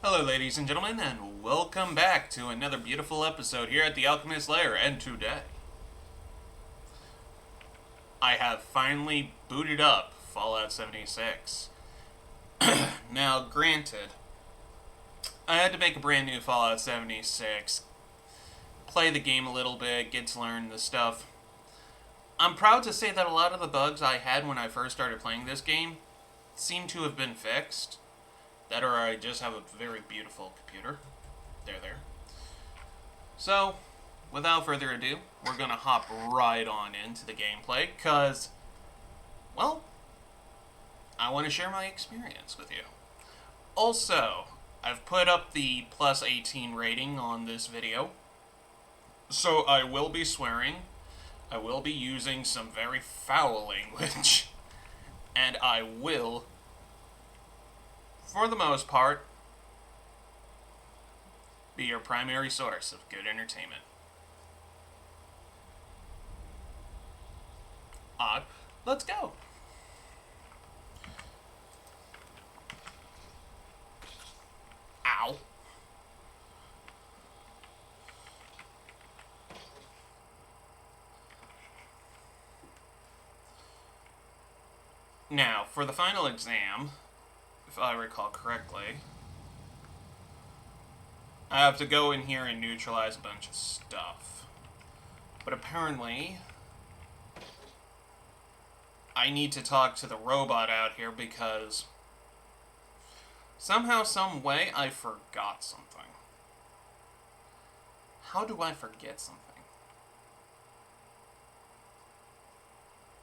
Hello, ladies and gentlemen, and welcome back to another beautiful episode here at the Alchemist Lair. And today, I have finally booted up Fallout 76. Now, granted, I had to make a brand new Fallout 76, play the game a little bit, get to learn the stuff. I'm proud to say that a lot of the bugs I had when I first started playing this game seem to have been fixed. That or I just have a very beautiful computer. There. So, without further ado, we're going to hop right on into the gameplay, because, well, I want to share my experience with you. Also, I've put up the plus 18 rating on this video, so I will be swearing, I will be using some very foul language, and I will, for the most part, be your primary source of good entertainment. Odd. Let's go. Ow. Now, for the final exam, if I recall correctly, I have to go in here and neutralize a bunch of stuff. But apparently, I need to talk to the robot out here because somehow, some way, I forgot something. How do I forget something?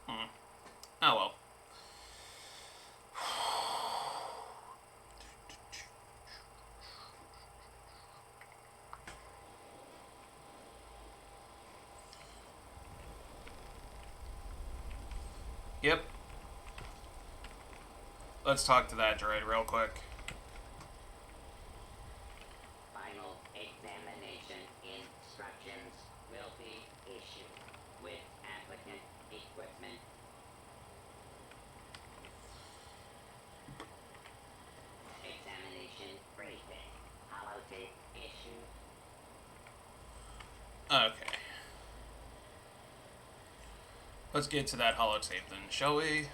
Oh well. Yep. Let's talk to that droid real quick. Final examination instructions will be issued with applicant equipment. Examination briefing. Holotape issued. Okay. Let's get to that holotape then, shall we?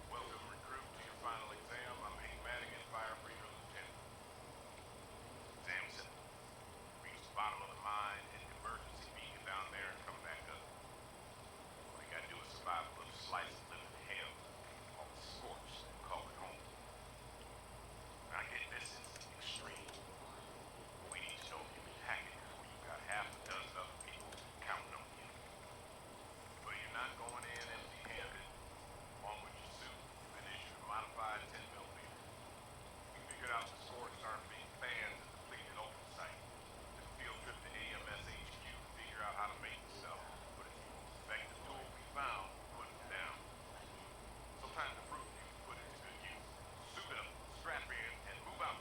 Welcome, recruit, to your final exam. I'm Hank Madigan, Fire Breather Lieutenant. Exam simple. Reach the bottom of the mine, hit the emergency beacon down there, and come back up. All you gotta do is survive a little slice of living hell, called scorched, and call it home. Now get this, it's extreme. We need to know if you can hack it before you've got half a dozen other people counting on you. But you're not going in empty-handed. Along with your suit, you've been issued a modified 10mm. You figured out the swords aren't being fanned at the depleted open site. Took a field trip to AMS HQ to figure out how to make the cell. But it's the most effective tool we found, put it down. So time to prove you can put it to good use. Suit up, strap in, and move out.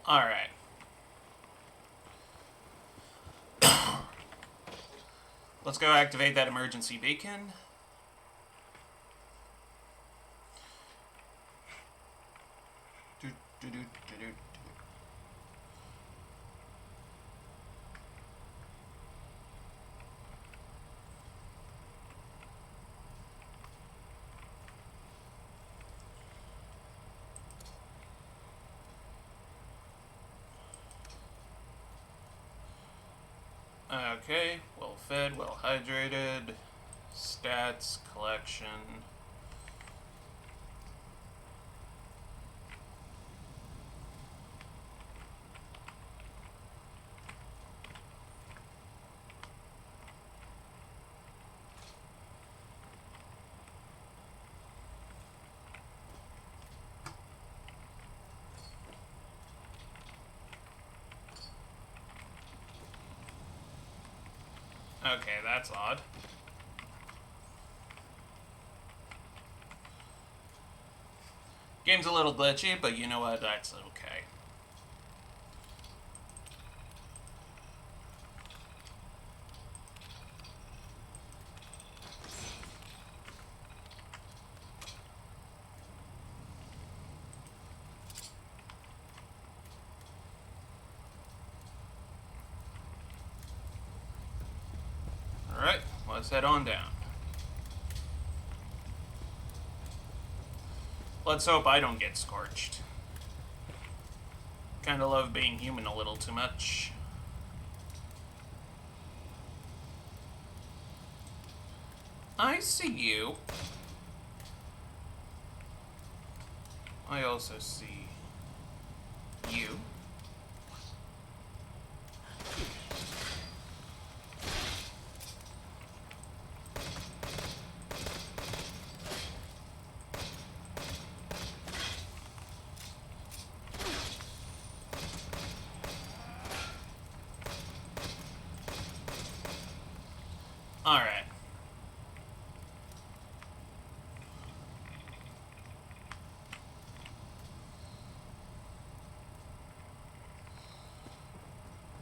Alright. Let's go activate that emergency beacon. Okay, well fed, well hydrated, stats, collection. Okay, that's odd. Game's a little glitchy, but you know what? That's okay. let's head on down. Let's hope I don't get scorched. Kinda love being human a little too much. I see you. I also see you. Alright.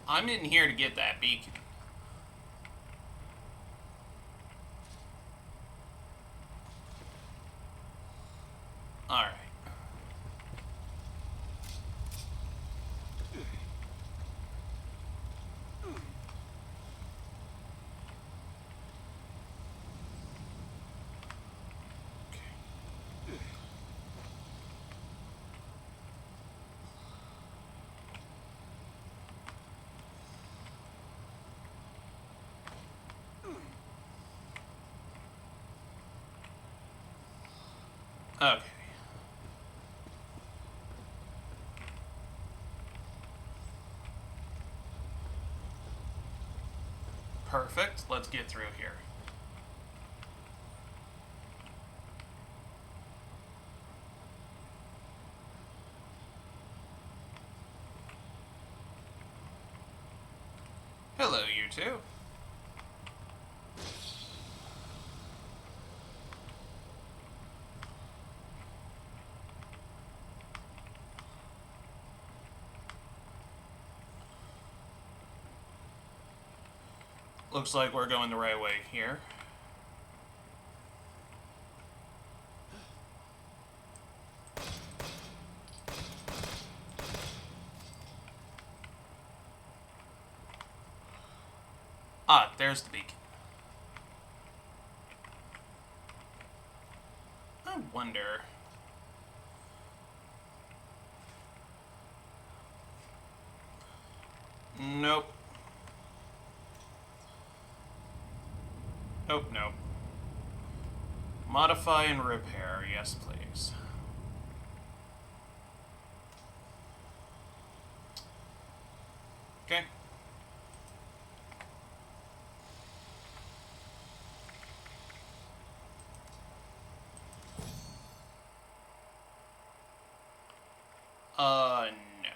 I'm in here to get that beacon. Alright. Okay. Perfect. Let's get through here. Hello, you two. Looks like we're going the right way here. Ah, there's the beacon. I wonder... Nope. Nope, nope. Modify and repair, yes please. Okay. No.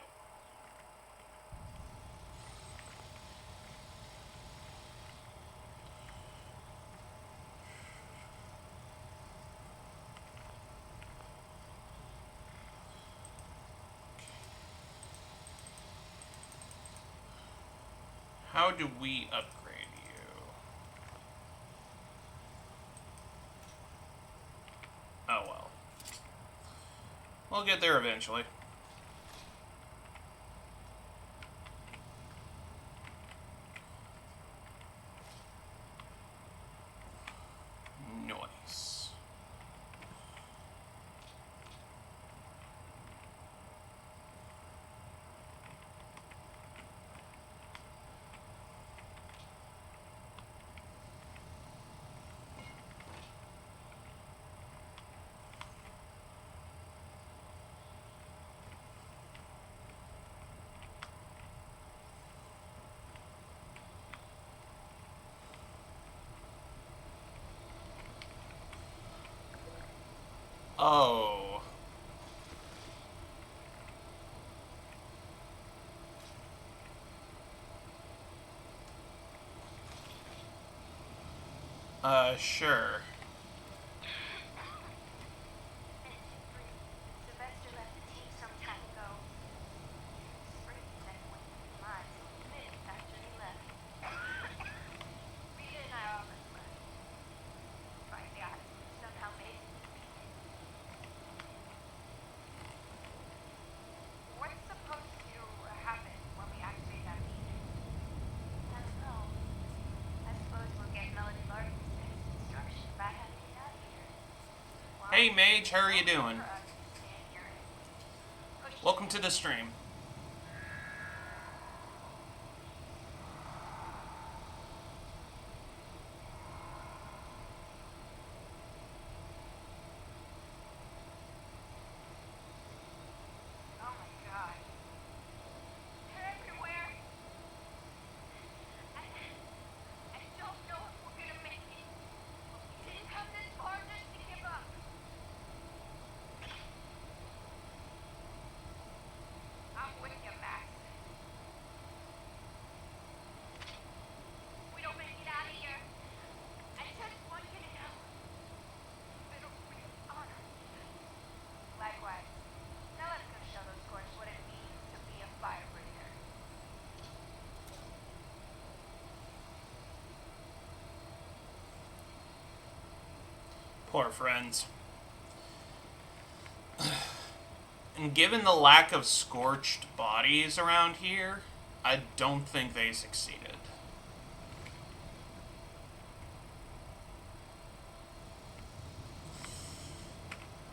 How do we upgrade you? Oh well. We'll get there eventually. Nice. Oh. Sure. Sylvester left the team some time ago. Spring said when he lied, so Mittens actually left. Rita and I almost left. But yeah, somehow made it. What's supposed to happen when we activate that beacon? I don't know. I suppose we'll get Melody Larkin Hey Mage, how are you doing? For us to stand here and push Welcome to the stream. Oh my god. They're everywhere. I don't know if we're gonna make it. We didn't come this far just to give up. I'm with you, Max. We don't make it out of here. I just want you to know. It's been a real honor. Likewise. Now let's go show those Scorch what it means to be a firebreather. Poor friends. And given the lack of scorched bodies around here, I don't think they succeeded.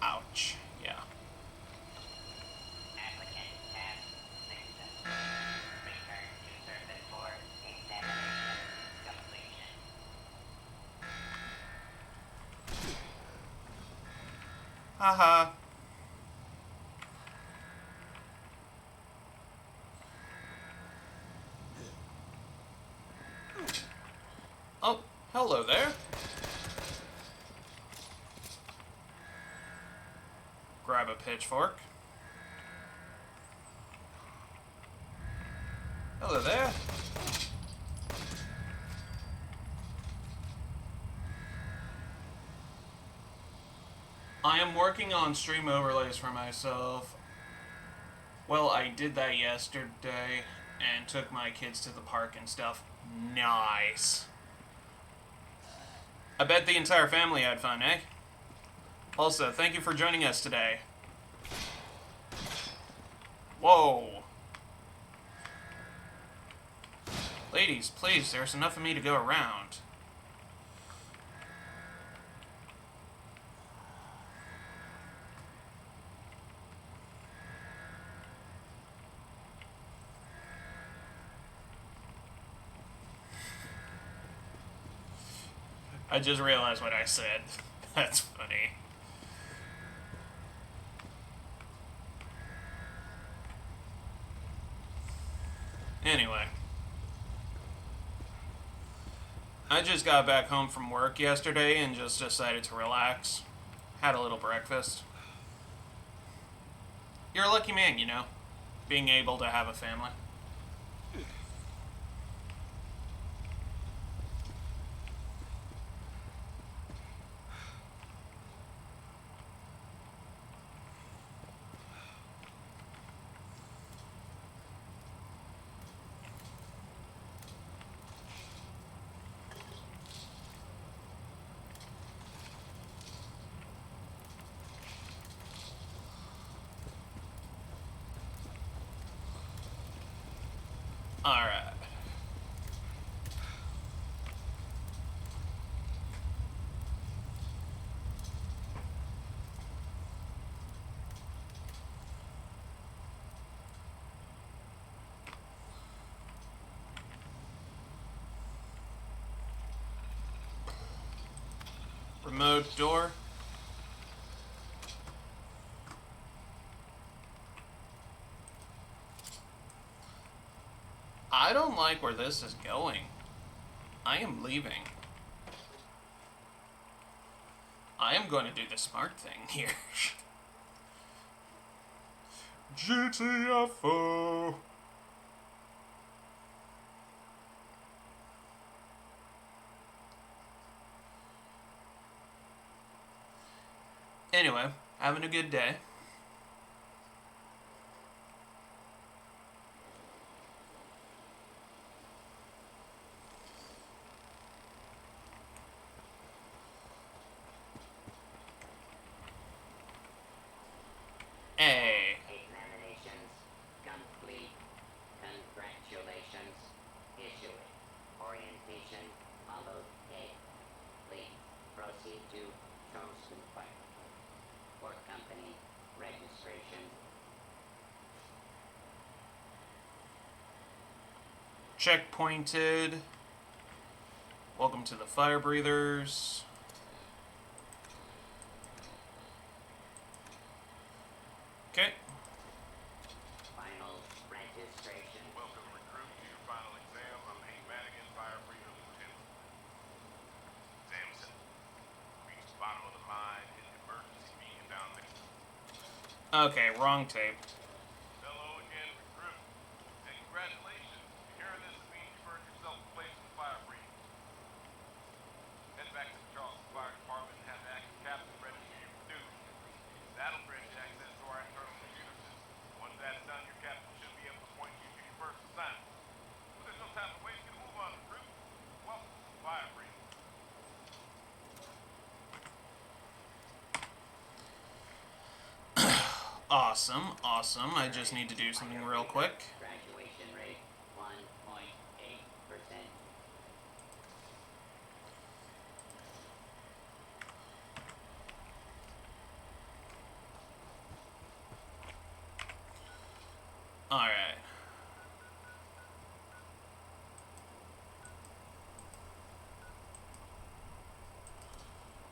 Ouch. Yeah. Applicant task successful. Return to service for examination completion. Haha. Oh, hello there. Grab a pitchfork. Hello there. I am working on stream overlays for myself. Well, I did that yesterday and took my kids to the park and stuff. Nice. I bet the entire family had fun, eh? Also, thank you for joining us today. Whoa. Ladies, please, there's enough of me to go around. I just realized what I said. That's funny. Anyway. I just got back home from work yesterday and just decided to relax. Had a little breakfast. You're a lucky man, you know, being able to have a family. Alright. Remote door. I don't like where this is going. I am leaving. I am going to do the smart thing here. GTFO. Anyway, having a good day. Hey. Examinations complete. Congratulations. Issue it. Orientation followed A. Please proceed to Charleston Park. registration. Checkpointed. Welcome to the Fire Breathers. Okay. Final registration. Welcome, recruit, to your final exam. I'm Hank Madigan, Fire Breather Lieutenant. Samson, reached the bottom of the mine in the emergency beacon down there. Okay, wrong tape. Hello again, recruit. And congratulations. Hearing this means you've earned yourself a place in the fire breathing. Head back to the Charleston Fire Department and have the active captain ready for you for duty. That'll grant you access to our internal computer system. Once that's done, your captain should be able to point you to your first assignment. But there's no time to waste. Get a move on, recruit. Welcome to the fire breathing. Awesome, awesome. I just need to do something real quick. Graduation rate 1.8%. Alright.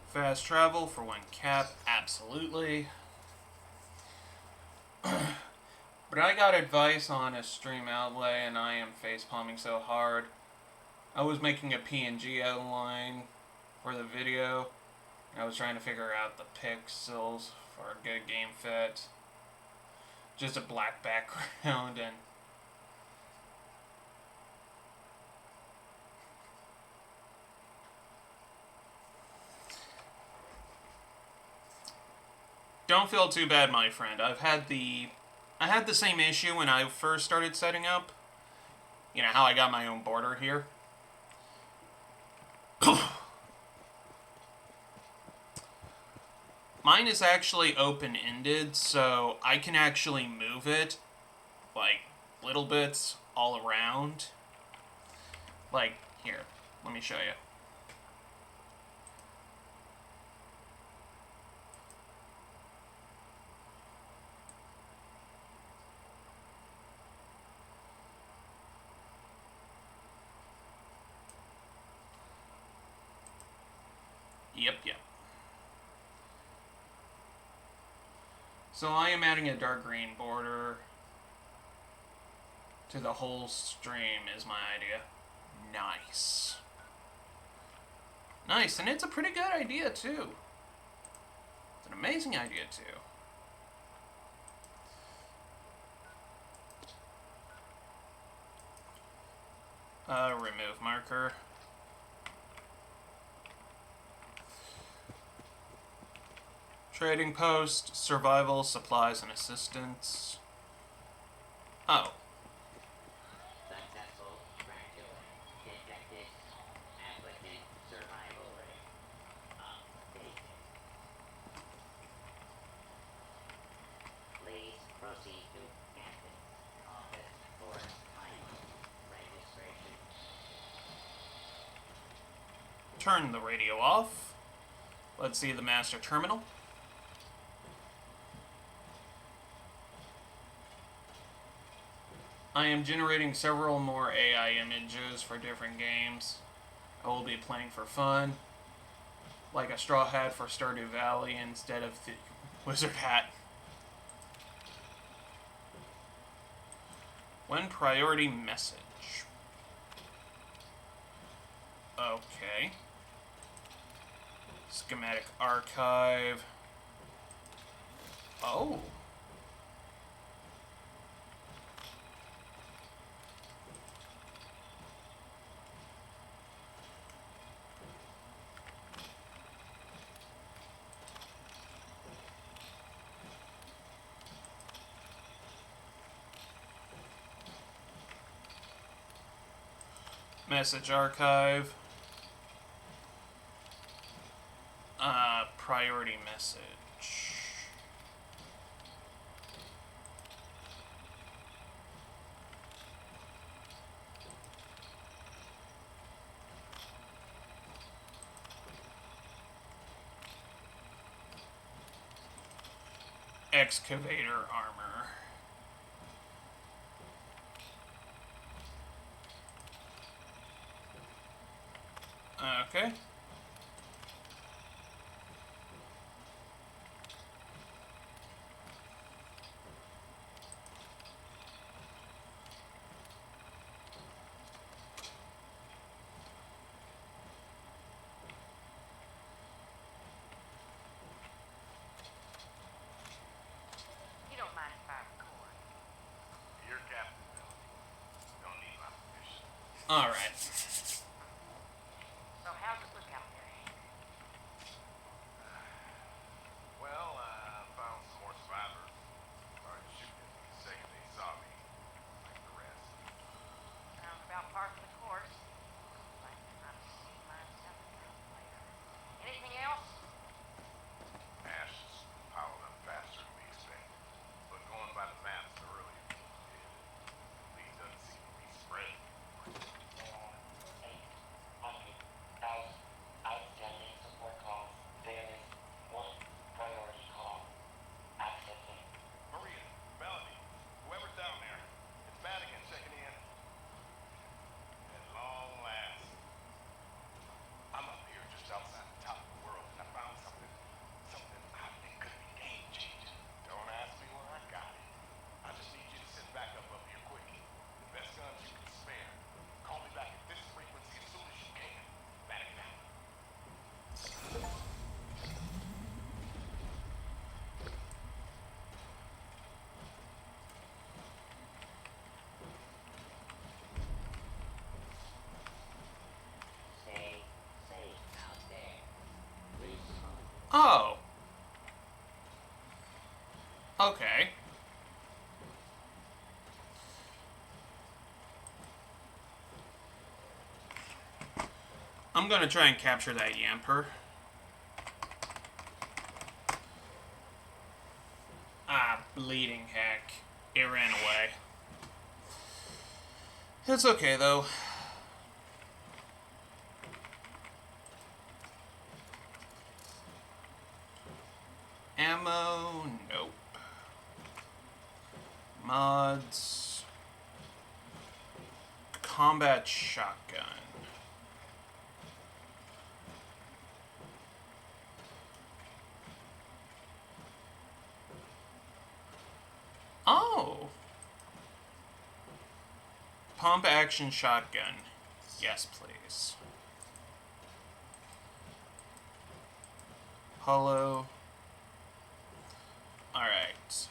Fast travel for one cap, absolutely. But I got advice on a stream outlay and I am facepalming so hard. I was making a PNG outline for the video. I was trying to figure out the pixels for a good game fit. Just a black background and don't feel too bad, my friend. I had the same issue when I first started setting up. You know how I got my own border here. Mine is actually open-ended, so I can actually move it, like, little bits all around. Like, here, let me show you. Yep. So I am adding a dark green border to the whole stream is my idea. Nice. Nice, and it's a pretty good idea too. It's an amazing idea too. Remove marker. Trading post, survival, supplies, and assistance. Oh. Successful graduate. Detected. Applicant survival rate. Updated. Please proceed to captain's office for final registration. Turn the radio off. Let's see the master terminal. I am generating several more AI images for different games. I will be playing for fun, like a straw hat for Stardew Valley instead of the wizard hat. When priority message. Okay. Schematic archive. Oh. Message archive. Priority message. excavator armor. Okay. You don't mind if I record? You're captain, Bill. Don't need my permission. Alright. So how's it look out there, Hank? Well, I found some more survivors. Started shooting at me the second they saw me. Like the rest. Sounds about par for the course. Like I'm seeing myself later. Anything else? Ashes piling up faster than we expected. But going by the maps earlier, the lead doesn't seem to be spreading. There are 800,000 outstanding support calls. There is one priority call. Accessing. Maria, Melanie, whoever's down there, it's Madigan checking in. At long last. I'm up here just outside the top of the world and I found something I think could be game changing. Don't ask me where I got it. I just need you to send back up here quick. The best guns you can spare. Call me back at this frequency as soon as you can. Madigan out. Stay safe out there. Respond. Oh. Okay. I'm gonna try and capture that Yamper. Ah, bleeding heck. It ran away. It's okay, though. Ammo? Nope. Mods. Combat shotgun. Oh! Pump action shotgun. Yes, please. Hollow. Alright.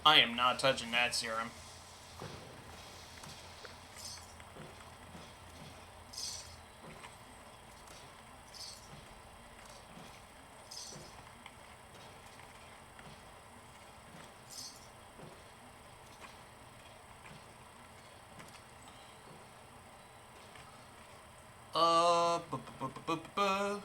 I am not touching that serum. Bu-bu-bu-bu-bu.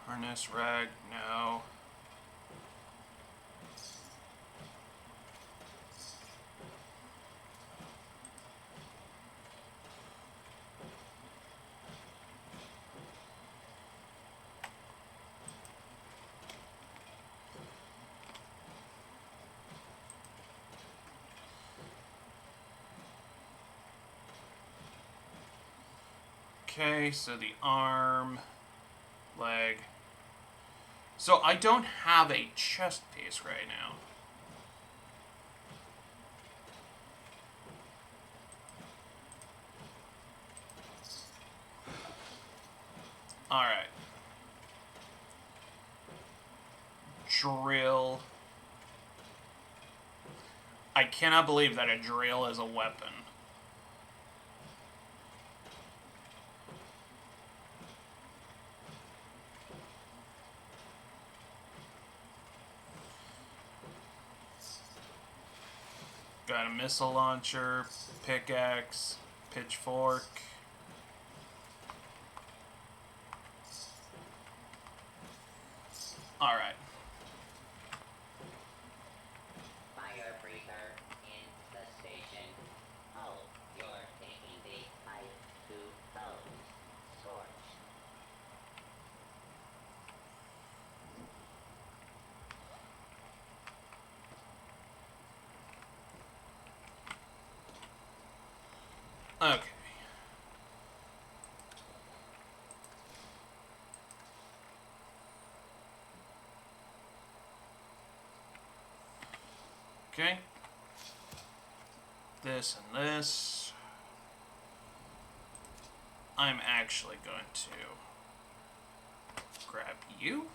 Harness rag, no. Okay, so the arm, leg. So I don't have a chest piece right now. Alright. Drill. I cannot believe that a drill is a weapon. Got a missile launcher, pickaxe, pitchfork. Alright. Fire breather in the station. Hold. You're taking the pipe to hose. Scorch. Okay. Okay. This and this. I'm actually going to grab you.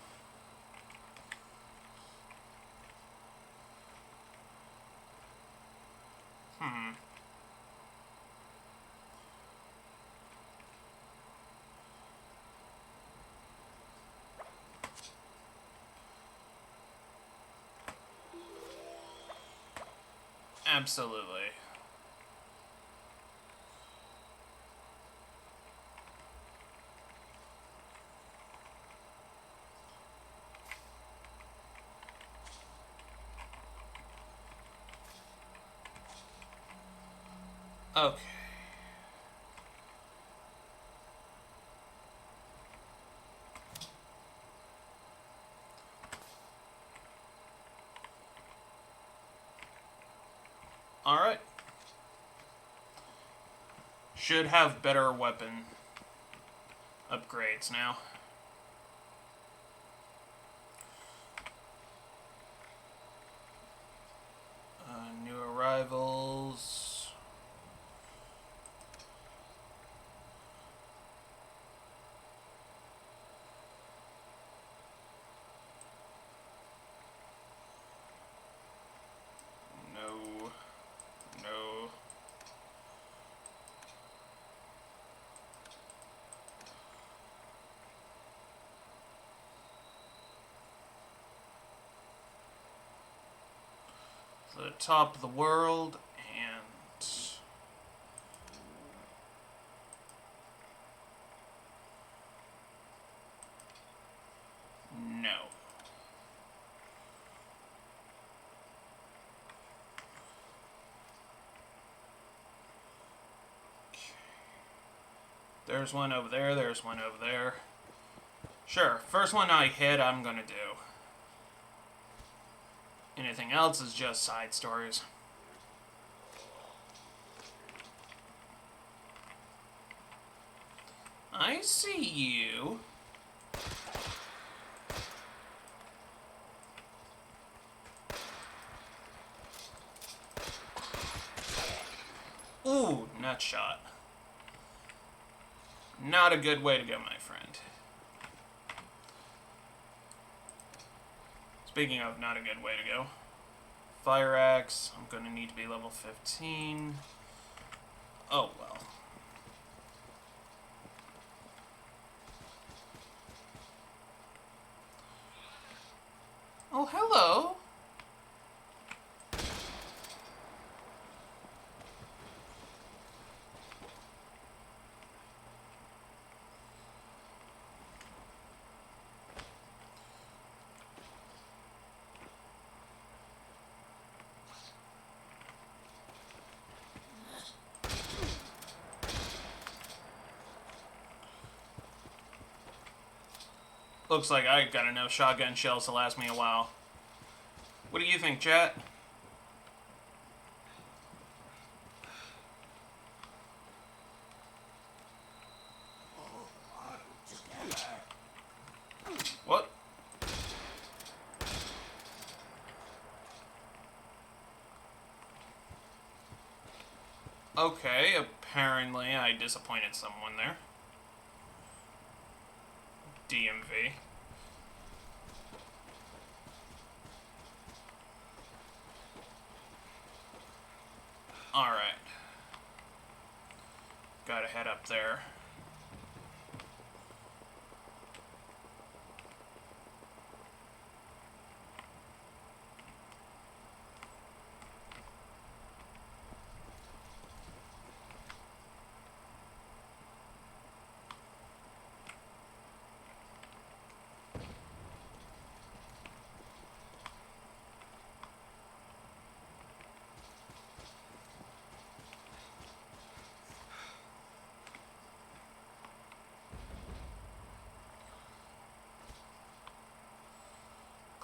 Absolutely. Okay. Alright. Should have better weapon upgrades now. New arrivals. No. No. The top of the world and no. There's one over there, there's one over there. Sure, first one I hit, I'm gonna do. Anything else is just side stories. I see you. Ooh, nut shot. Not a good way to go, my friend. Speaking of not a good way to go. Fire axe, I'm gonna need to be level 15. Oh well. Oh, hello. Looks like I got enough shotgun shells to last me a while. What do you think, chat? What? Okay, apparently I disappointed someone there. DMV. Alright. Gotta head up there.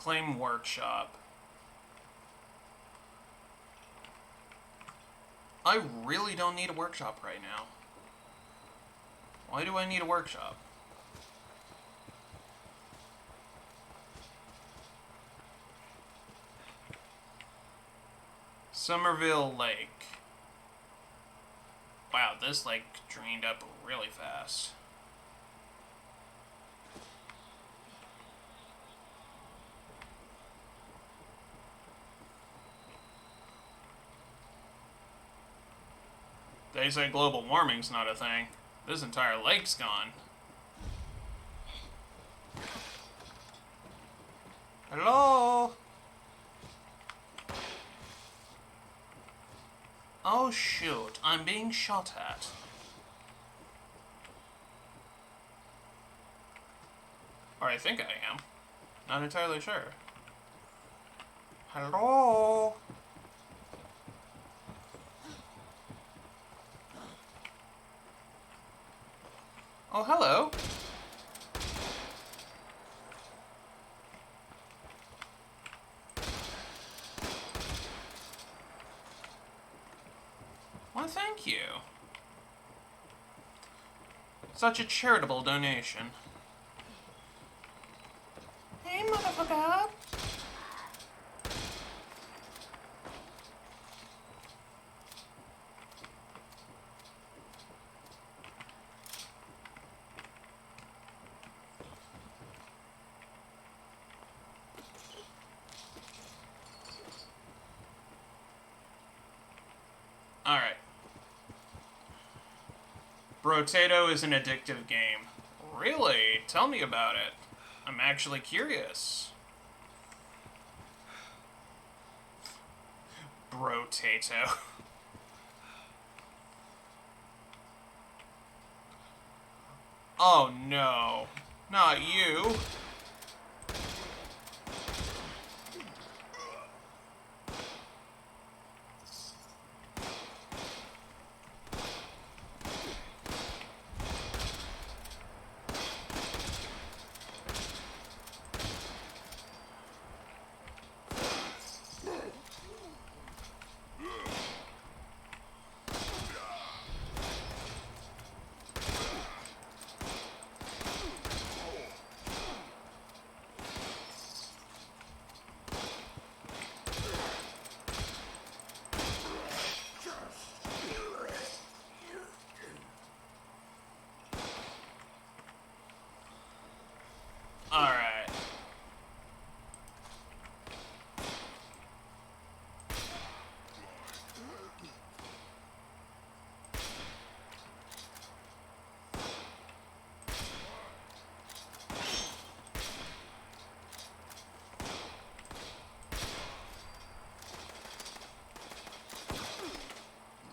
Claim workshop. I really don't need a workshop right now. Why do I need a workshop? Somerville Lake. Wow, this lake drained up really fast. They say global warming's not a thing. This entire lake's gone. Hello? Oh shoot, I'm being shot at. Or I think I am. Not entirely sure. Hello? Oh, hello. Well, thank you. Such a charitable donation. Hey, motherfucker. Alright. Brotato is an addictive game. Really? Tell me about it. I'm actually curious. Brotato. Oh no. Not you. Alright.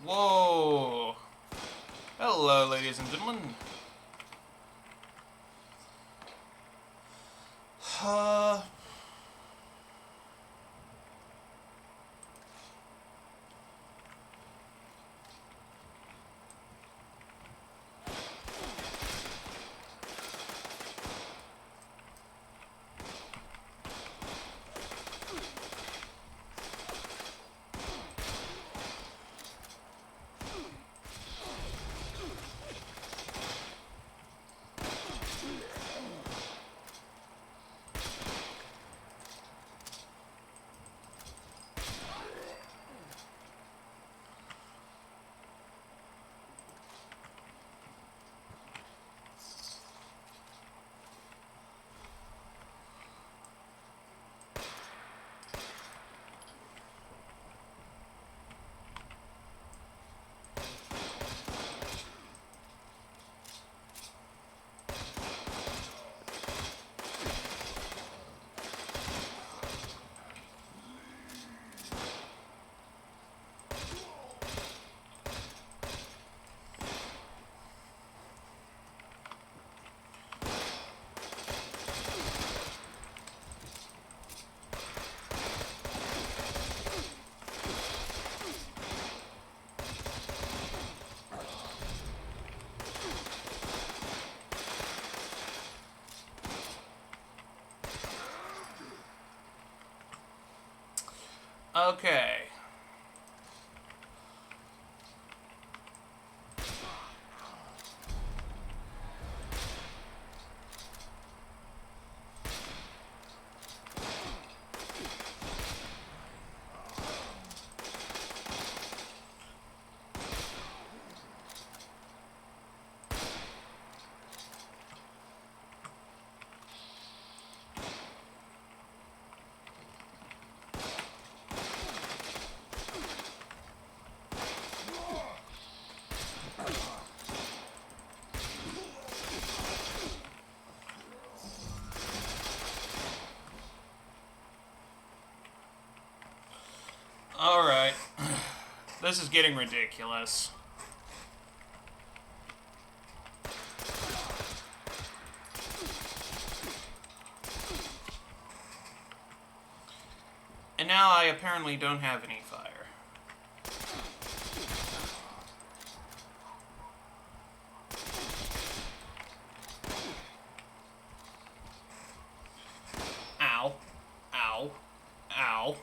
Whoa. Hello, ladies and gentlemen. Uh... Okay. Alright. This is getting ridiculous. And now I apparently don't have any fire. Ow. Ow. Ow.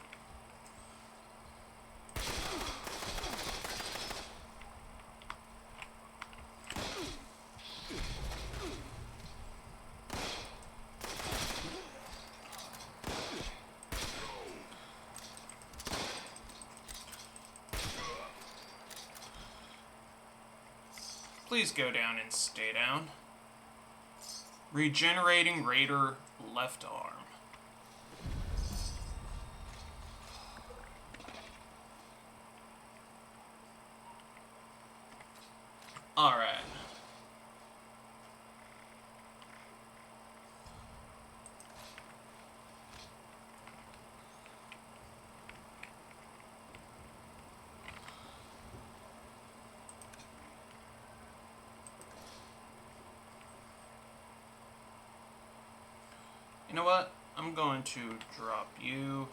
Please go down and stay down. Regenerating Raider left arm. Alright. You know what? I'm going to drop you.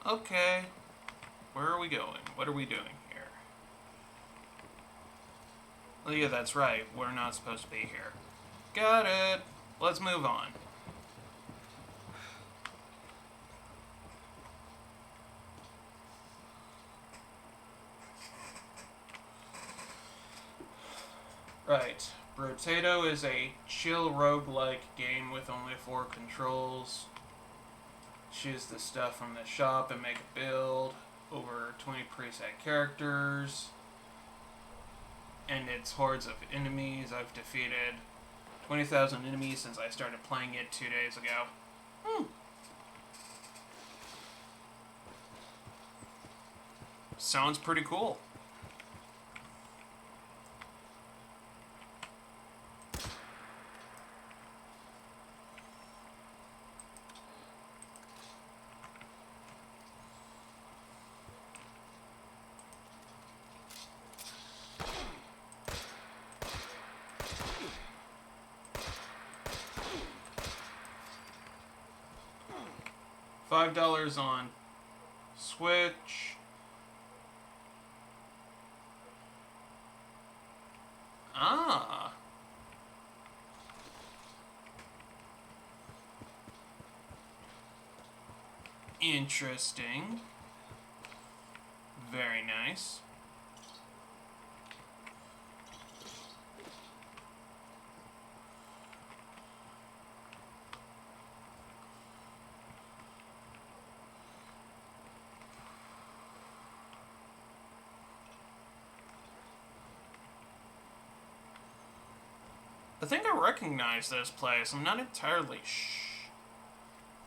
Okay. Where are we going? What are we doing here? Oh yeah, that's right. We're not supposed to be here. Got it. Let's move on. Right. Brotato is a chill roguelike game with only 4 controls. Choose the stuff from the shop and make a build. Over 20 preset characters. And it's hordes of enemies. I've defeated 20,000 enemies since I started playing it 2 days ago. Sounds pretty cool. $5 on Switch. Ah. Interesting. Very nice. I think I recognize this place. I'm not entirely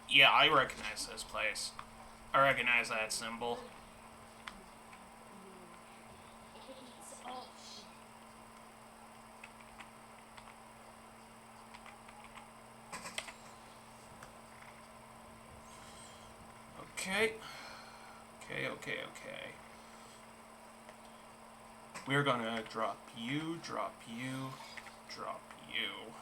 Yeah, I recognize this place. I recognize that symbol. Okay. Okay. We're gonna drop you, drop you, drop you.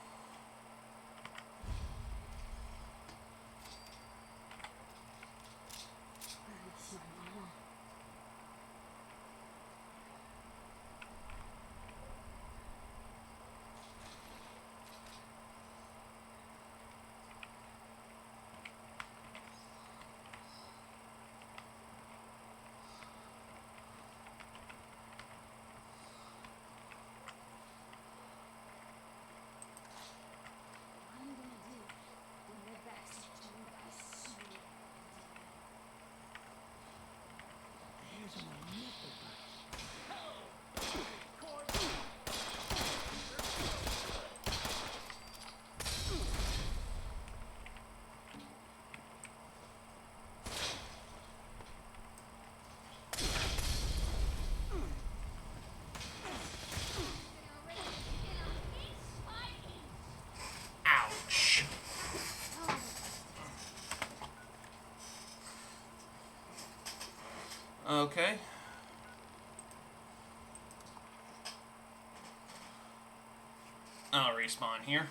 Okay. I'll respawn here.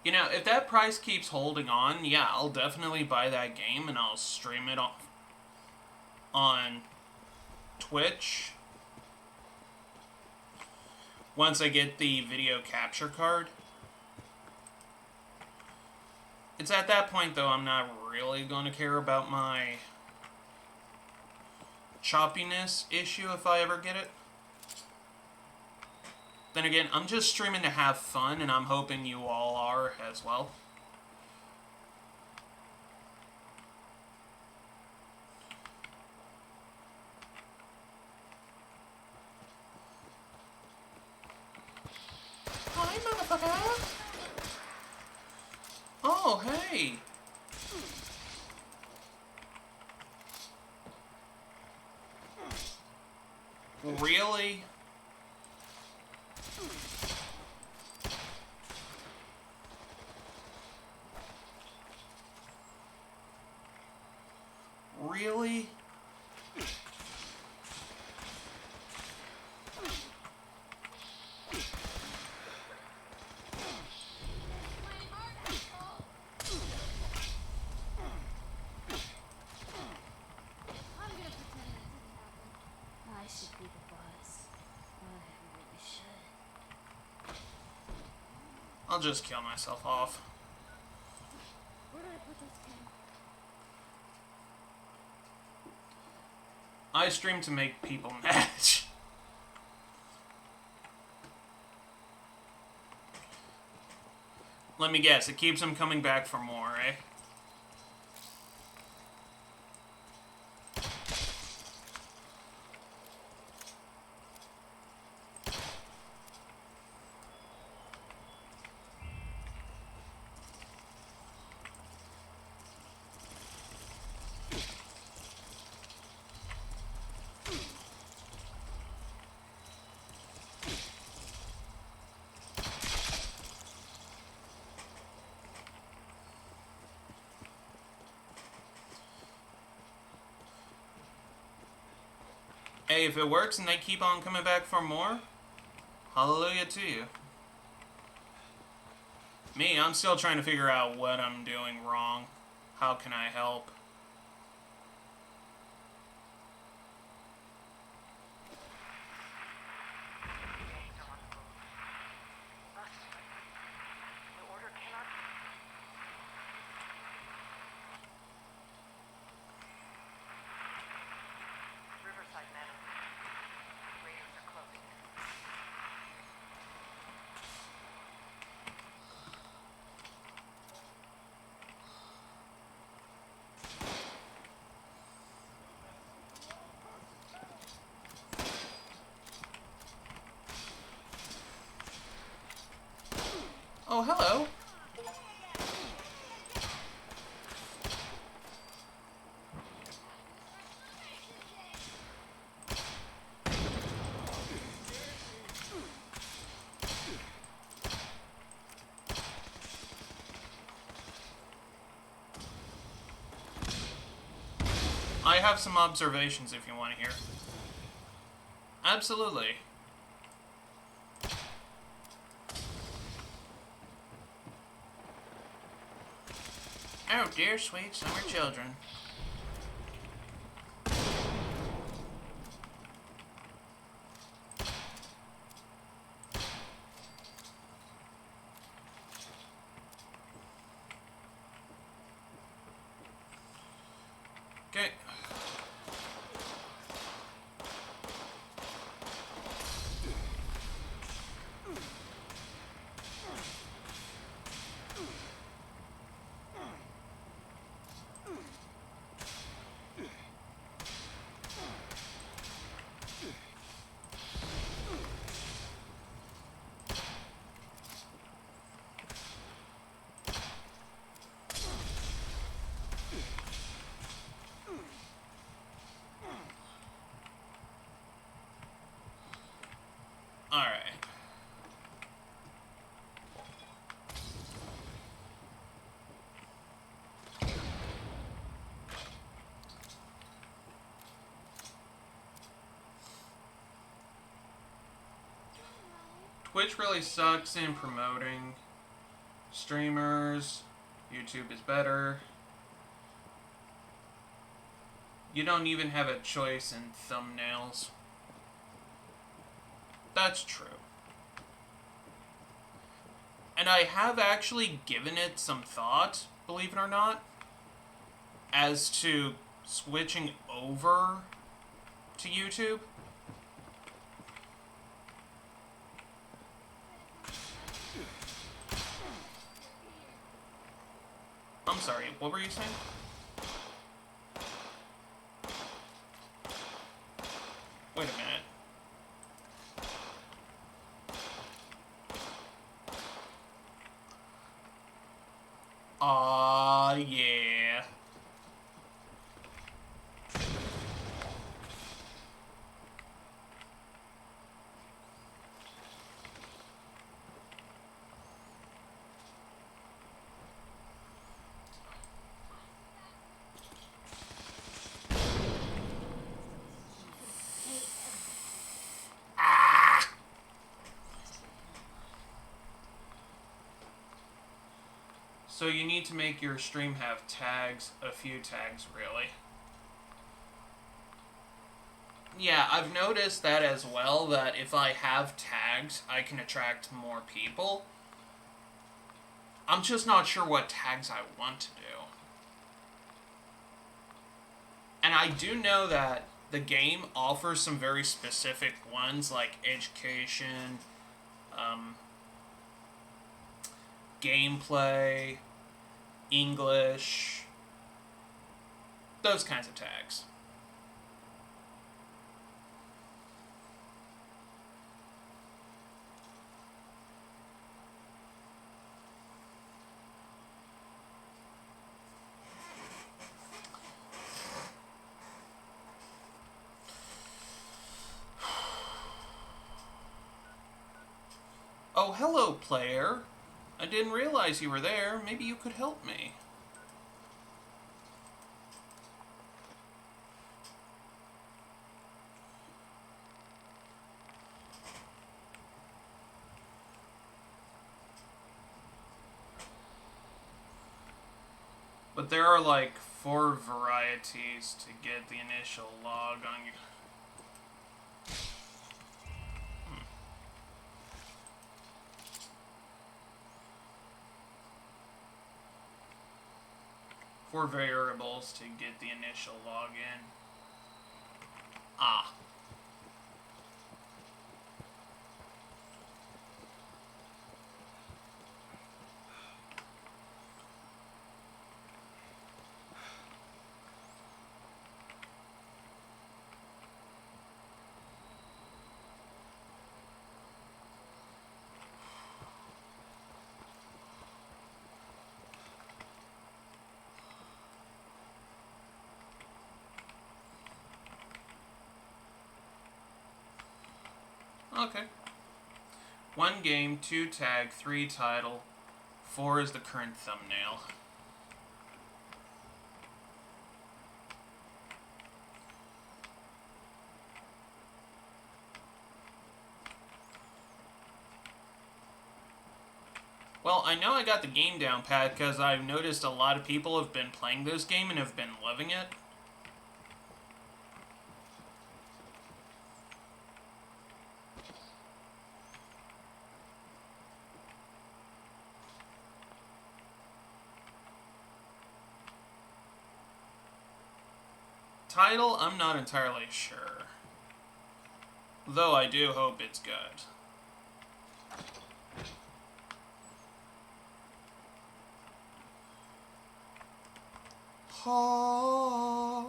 You know, if that price keeps holding on, yeah, I'll definitely buy that game and I'll stream it on Twitch once I get the video capture card. It's at that point, though, I'm not really going to care about my choppiness issue if I ever get it. Then again, I'm just streaming to have fun, and I'm hoping you all are as well. Hi, motherfucker! Oh, hey! Really? Really? I should be the boss. I really should. I'll just kill myself off. Where did I put this pen? I stream to make people mad. Let me guess, it keeps them coming back for more, eh? Hey, if it works and they keep on coming back for more, hallelujah to you. Me, I'm still trying to figure out what I'm doing wrong. How can I help? The order cannot. Riverside, madam. Raiders are closing in. Oh, hello. I have some observations if you want to hear. Absolutely. Oh, dear sweet summer children. Okay. Twitch really sucks in promoting streamers. YouTube is better. You don't even have a choice in thumbnails. That's true. And I have actually given it some thought, believe it or not, as to switching over to YouTube. I'm sorry, what were you saying? Wait a minute. Yeah. So you need to make your stream have tags, a few tags really. Yeah, I've noticed that as well, that if I have tags, I can attract more people. I'm just not sure what tags I want to do. And I do know that the game offers some very specific ones, like education, gameplay, English, those kinds of tags. Oh, hello, player. I didn't realize you were there. Maybe you could help me. But there are like 4 varieties to get the initial log on you. Four variables to get the initial login. Ah. Okay. 1 game, 2 tag, 3 title, 4 is the current thumbnail. Well, I know I got the game down pat because I've noticed a lot of people have been playing this game and have been loving it. Title, I'm not entirely sure. Though I do hope it's good. Ha.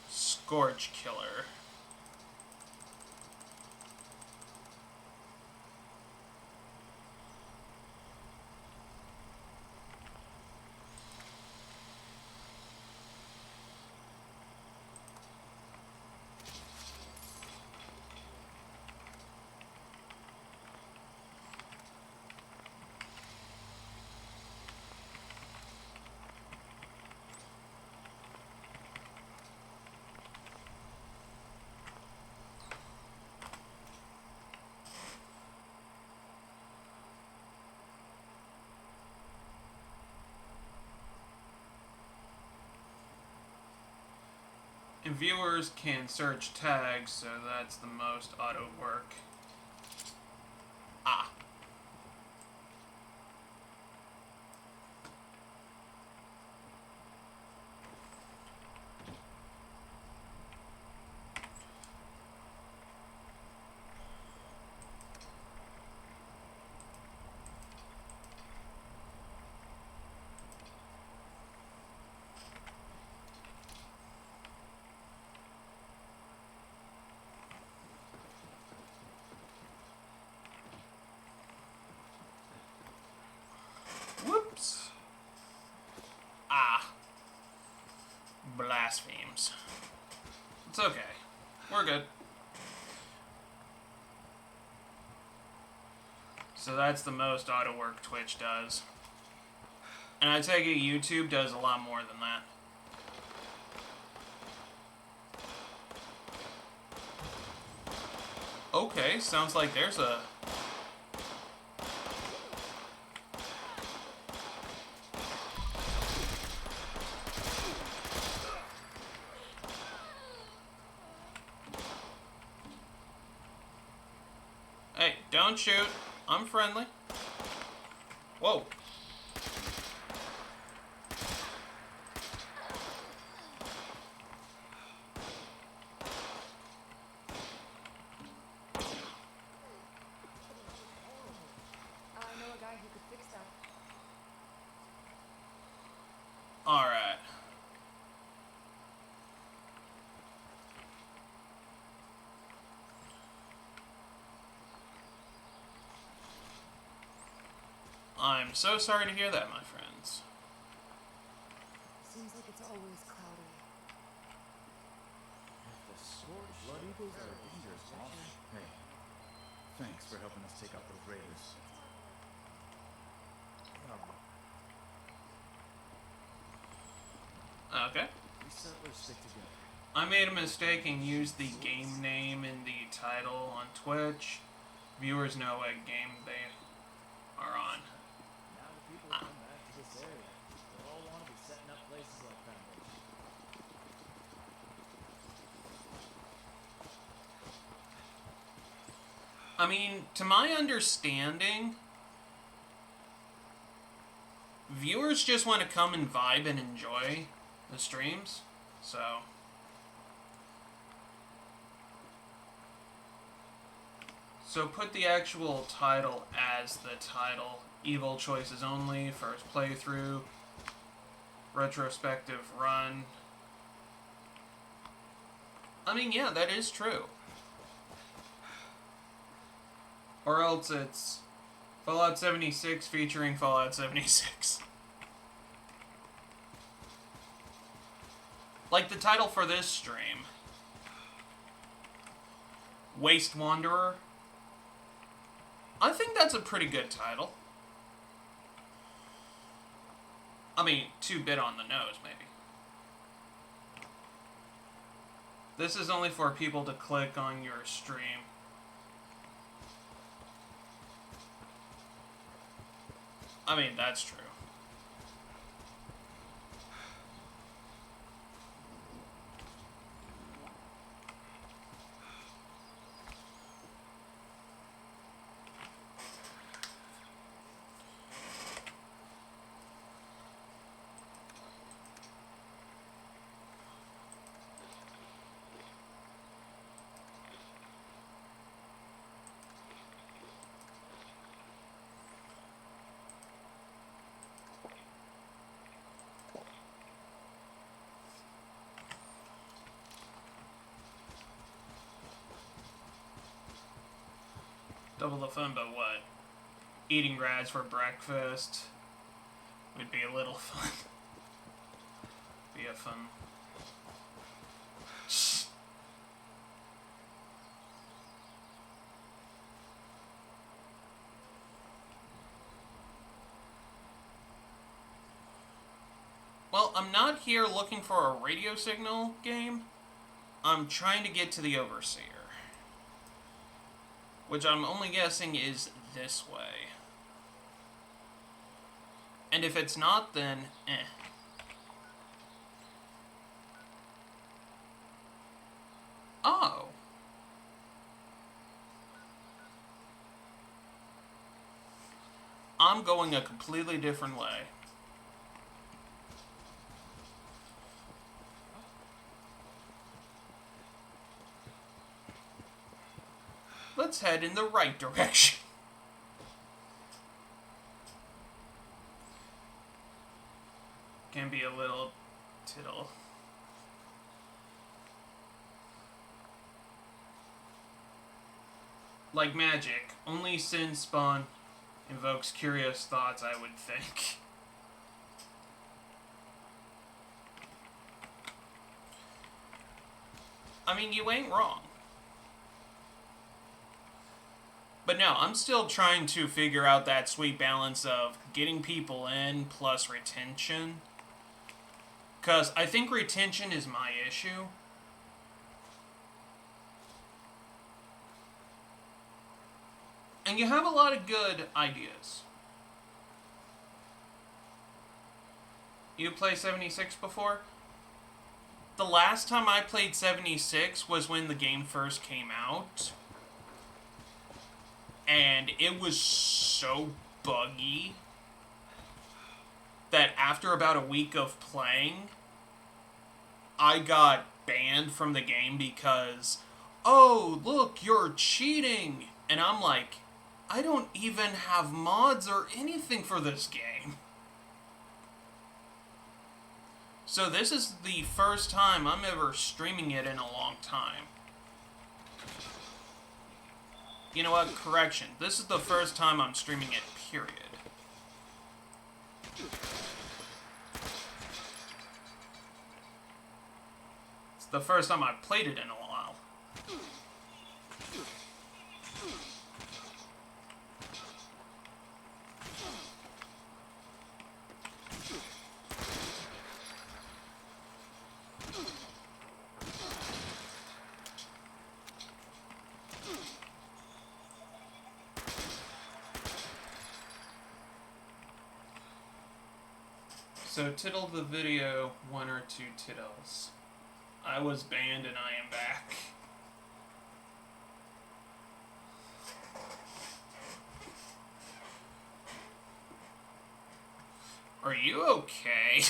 Scorch Killer. And viewers can search tags, so that's the most auto work. Ah. Whoops. Ah. Blasphemes. It's okay. We're good. So that's the most auto work Twitch does. And I take it YouTube does a lot more than that. Okay, sounds like there's a... Hey, don't shoot. I'm friendly. Whoa. I know a guy who could fix that. Alright. I'm so sorry to hear that, my friends. Seems like it's always cloudy. The sword blood eagles are dangerous, boss. Hey, thanks for helping us take out those raiders. Okay. We settlers stick together. I made a mistake and used the game name in the title on Twitch. Viewers know what game they are on. Now the people come back to this area. They'll all want to be setting up places like Foundation. I mean, to my understanding, viewers just want to come and vibe and enjoy the streams, so... So put the actual title as the title. Evil choices only, first playthrough, retrospective run. I mean, yeah, that is true. Or else it's Fallout 76 featuring Fallout 76. Like the title for this stream. Waste Wanderer. I think that's a pretty good title. I mean, 2-bit on the nose, maybe. This is only for people to click on your stream. I mean, that's true. Double the fun, but what? Eating grads for breakfast would be a little fun. Be a fun. Well, I'm not here looking for a radio signal game. I'm trying to get to the Overseer. Which I'm only guessing is this way. And if it's not, then I'm going a completely different way. Let's head in the right direction. Can be a little tittle. Like magic, only Sin Spawn invokes curious thoughts, I would think. I mean, you ain't wrong. But no, I'm still trying to figure out that sweet balance of getting people in plus retention. Because I think retention is my issue. And you have a lot of good ideas. You played 76 before? The last time I played 76 was when the game first came out. And it was so buggy that after about a week of playing, I got banned from the game because, oh, look, you're cheating. And I'm like, I don't even have mods or anything for this game. So this is the first time I'm ever streaming it in a long time. You know what? Correction. This is the first time I'm streaming it, period. It's the first time I've played it in a while. So, tittle the video, 1 or 2 tittles. I was banned and I am back. Are you okay?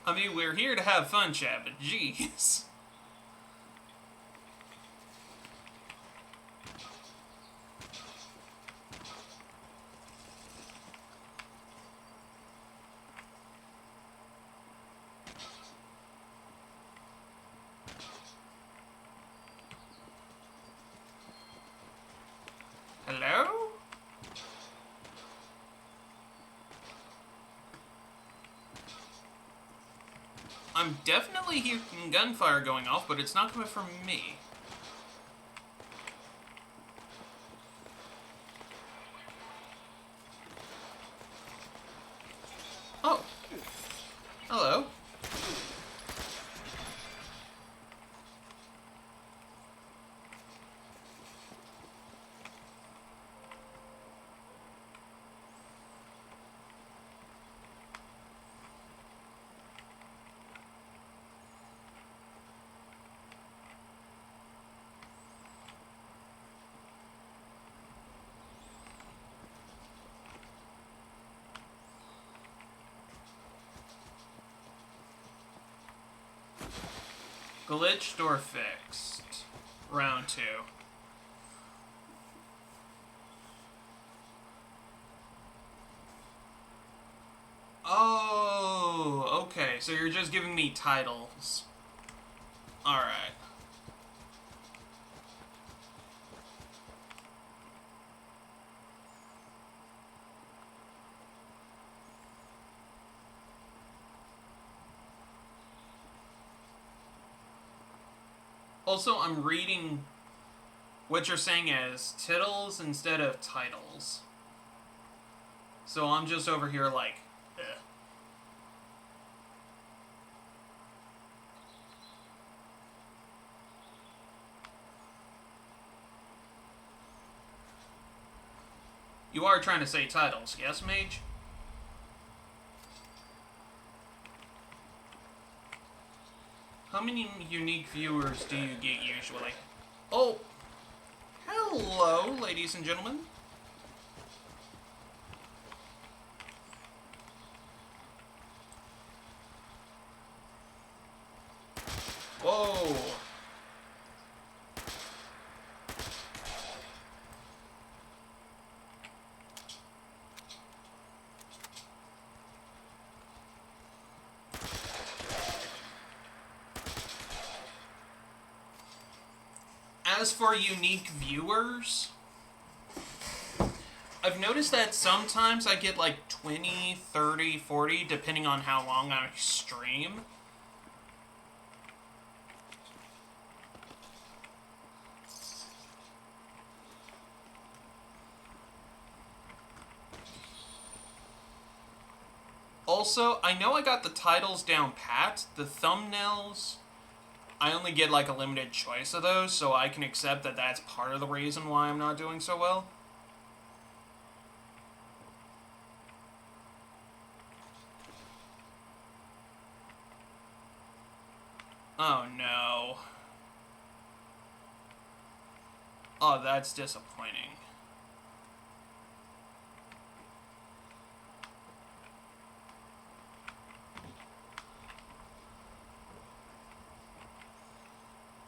I mean, we're here to have fun, chat, but jeez. Hello? I'm definitely hearing gunfire going off, but it's not coming from me. Oh. Hello. Glitched or fixed? Round 2. Oh, okay. So you're just giving me titles. Alright. Also, I'm reading what you're saying as tittles instead of titles. So I'm just over here like, ugh. You are trying to say titles, yes, Mage? How many unique viewers do you get usually? Oh, hello, ladies and gentlemen. Whoa. As for unique viewers, I've noticed that sometimes I get like 20, 30, 40, depending on how long I stream. Also, I know I got the titles down pat. The thumbnails, I only get like a limited choice of those, so I can accept that that's part of the reason why I'm not doing so well. Oh no. Oh, that's disappointing.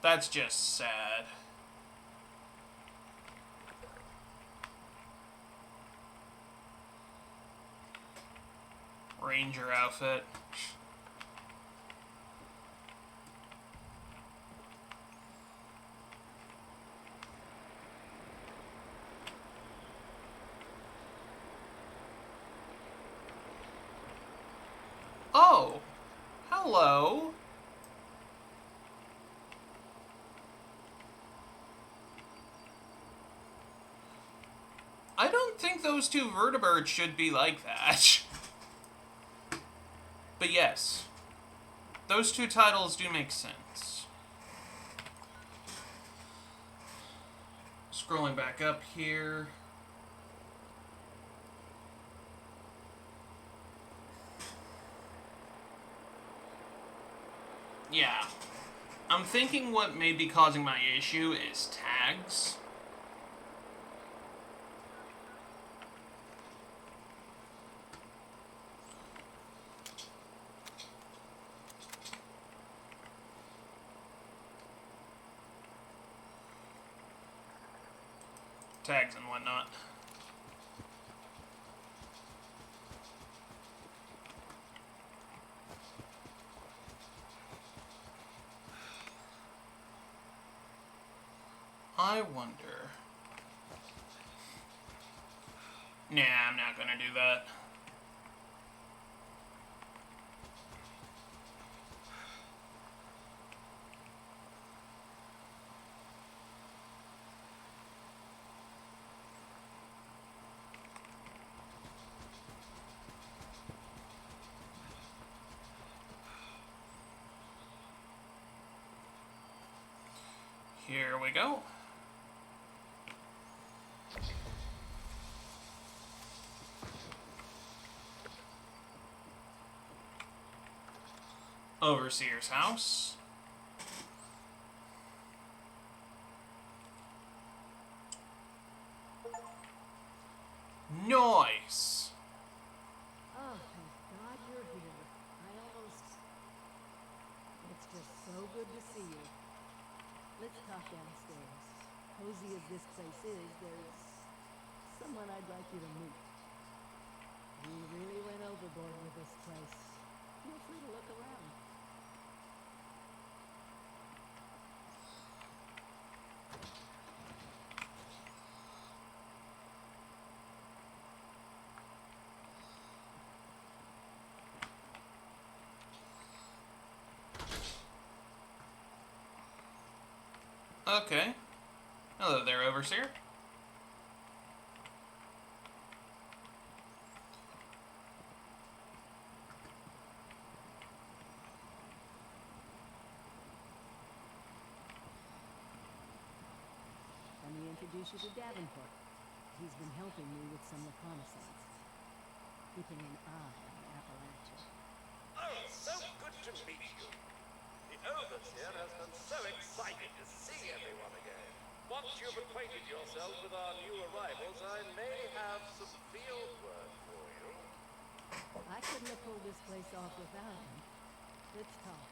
That's just sad. Ranger outfit. Oh, hello. I don't think those two vertebrates should be like that. But yes, those two titles do make sense. Scrolling back up here. Yeah. I'm thinking what may be causing my issue is tags. Tags and whatnot. I wonder. Nah, I'm not gonna do that. Here we go. Overseer's house. Nice. Oh, thank God you're here. It's just so good to see you. Let's talk downstairs. Cozy as this place is, there's someone I'd like you to meet. We really went overboard with this place. Feel free to look around. Okay. Hello there, Overseer. Let me introduce you to Davenport. He's been helping me with some reconnaissance. Keeping an eye on Appalachia. Oh, so good to meet you. It Overseer has been so excited to see everyone again. Once you've acquainted yourself with our new arrivals, I may have some field work for you. I couldn't have pulled this place off without him. Let's talk.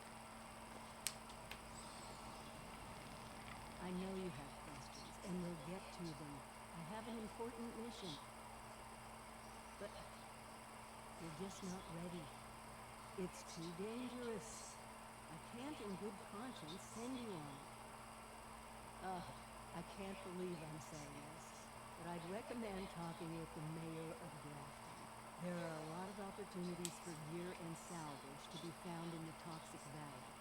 I know you have questions, and we'll get to them. I have an important mission. But you're just not ready. It's too dangerous. I can't in good conscience send you on it. I can't believe I'm saying this, but I'd recommend talking with the mayor of Grafton. There are a lot of opportunities for gear and salvage to be found in the Toxic Valley.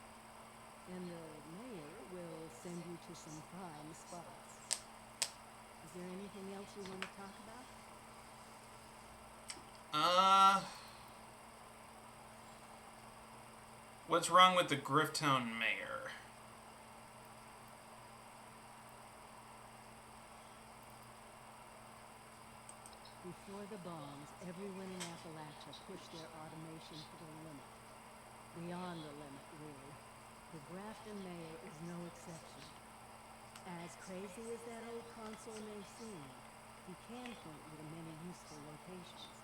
And the mayor will send you to some prime spots. Is there anything else you want to talk about? What's wrong with the Grifftown mayor? Before the bombs, everyone in Appalachia pushed their automation to the limit. Beyond the limit, really. The Grafton mayor is no exception. As crazy as that old console may seem, he can point you to many useful locations.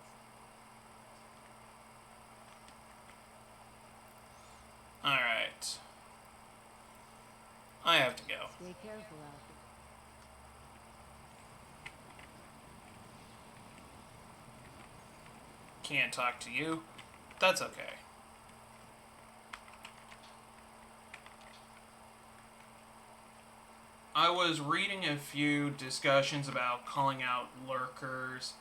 Alright. I have to go. Stay careful out there. Can't talk to you. That's okay. I was reading a few discussions about calling out lurkers.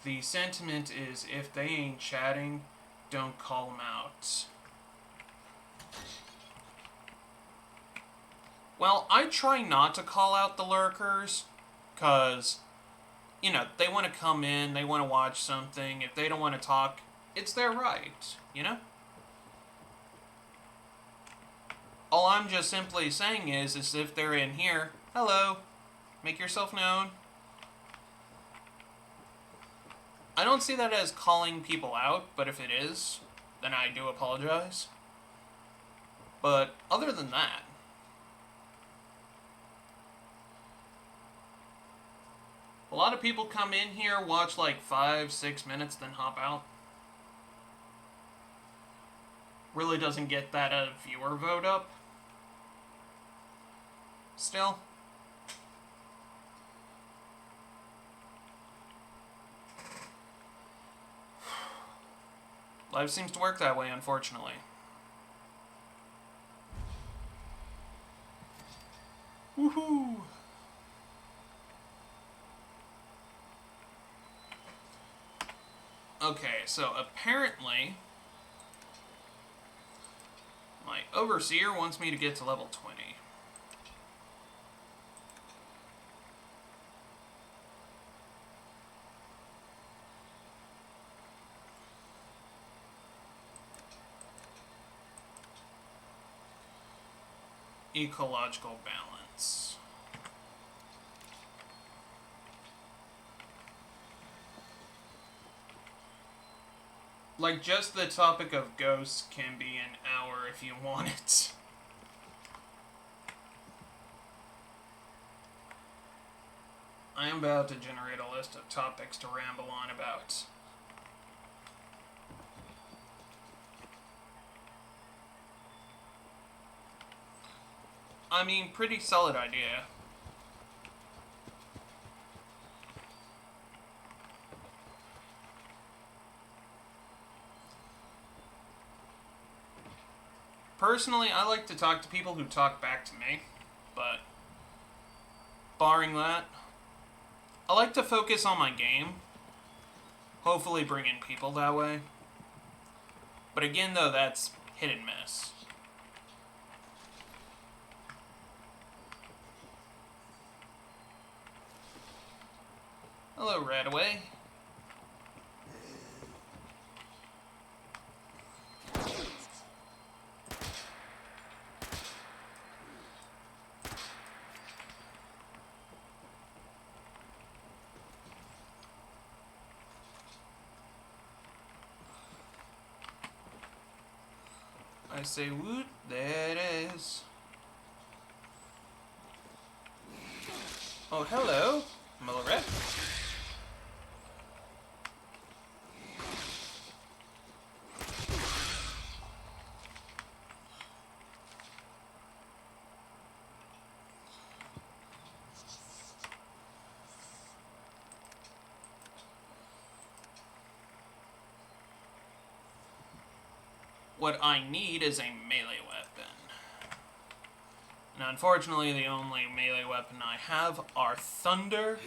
The sentiment is if they ain't chatting, don't call them out. Well, I try not to call out the lurkers, because, you know, they want to come in, they want to watch something. If they don't want to talk, it's their right, you know? All I'm just simply saying is if they're in here, hello, make yourself known. I don't see that as calling people out, but if it is, then I do apologize. But other than that, a lot of people come in here, watch like 5-6 minutes, then hop out. Really doesn't get that viewer vote up. Still. Life seems to work that way, unfortunately. Woohoo! Okay, so apparently my overseer wants me to get to level 20. Ecological balance. Like, just the topic of ghosts can be an hour if you want it. I am about to generate a list of topics to ramble on about. I mean, pretty solid idea. Personally, I like to talk to people who talk back to me, but barring that, I like to focus on my game, hopefully bring in people that way. But again, though, that's hit and miss. Hello, Radaway. I say woot, there it is. Oh, hello, Mulret. What I need is a melee weapon. Now, unfortunately, the only melee weapon I have are thunder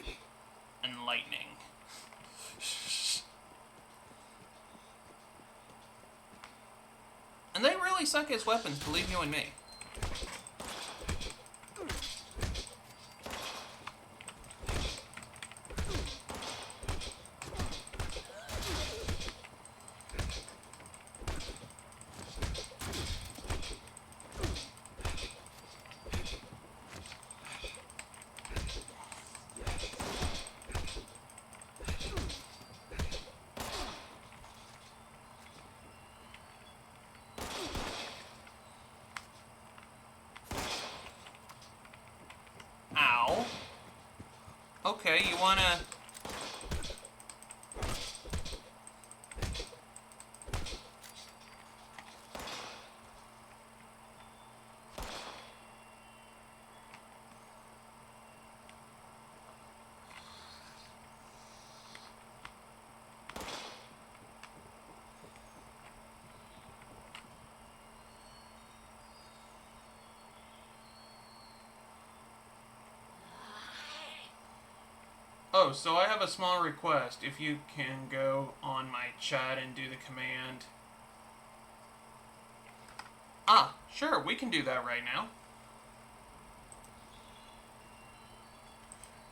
and lightning. And they really suck as weapons, believe you and me. Ow. Okay, you wanna... Oh, so I have a small request. If you can go on my chat and do the command. Ah, sure, we can do that right now.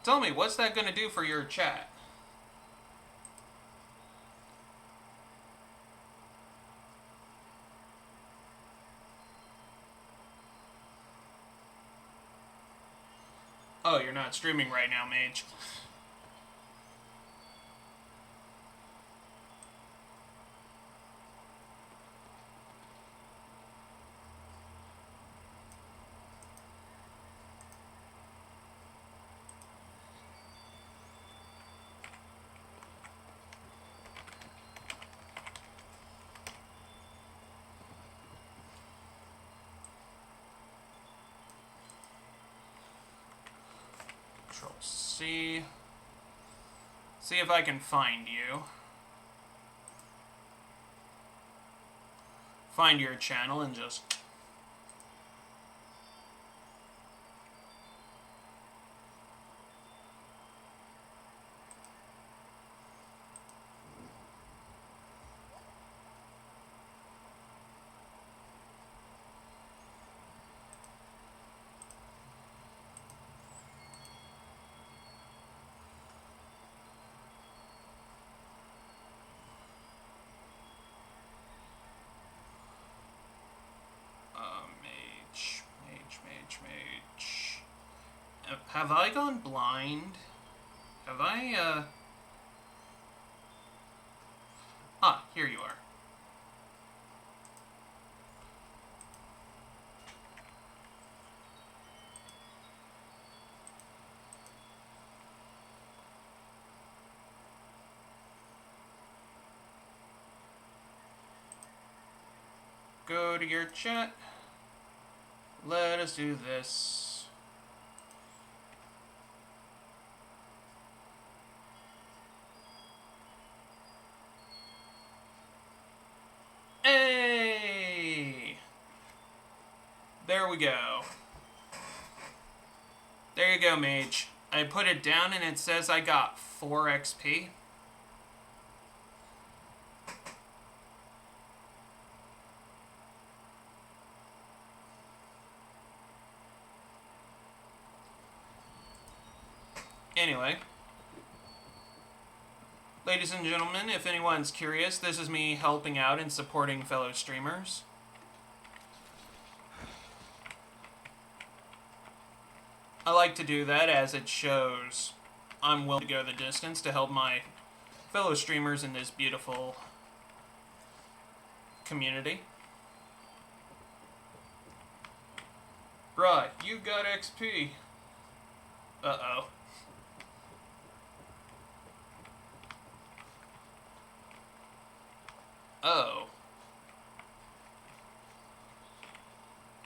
Tell me, what's that gonna do for your chat? Oh, you're not streaming right now, Mage. Control C. See if I can find you. Find your channel and just... Mage. Have I gone blind? Have I, Ah, here you are. Go to your chat. Let us do this. Hey! There we go. There you go, Mage. I put it down and it says I got 4 XP. Anyway, ladies and gentlemen, if anyone's curious, this is me helping out and supporting fellow streamers. I like to do that as it shows I'm willing to go the distance to help my fellow streamers in this beautiful community. Right, you got XP. Uh-oh. Oh.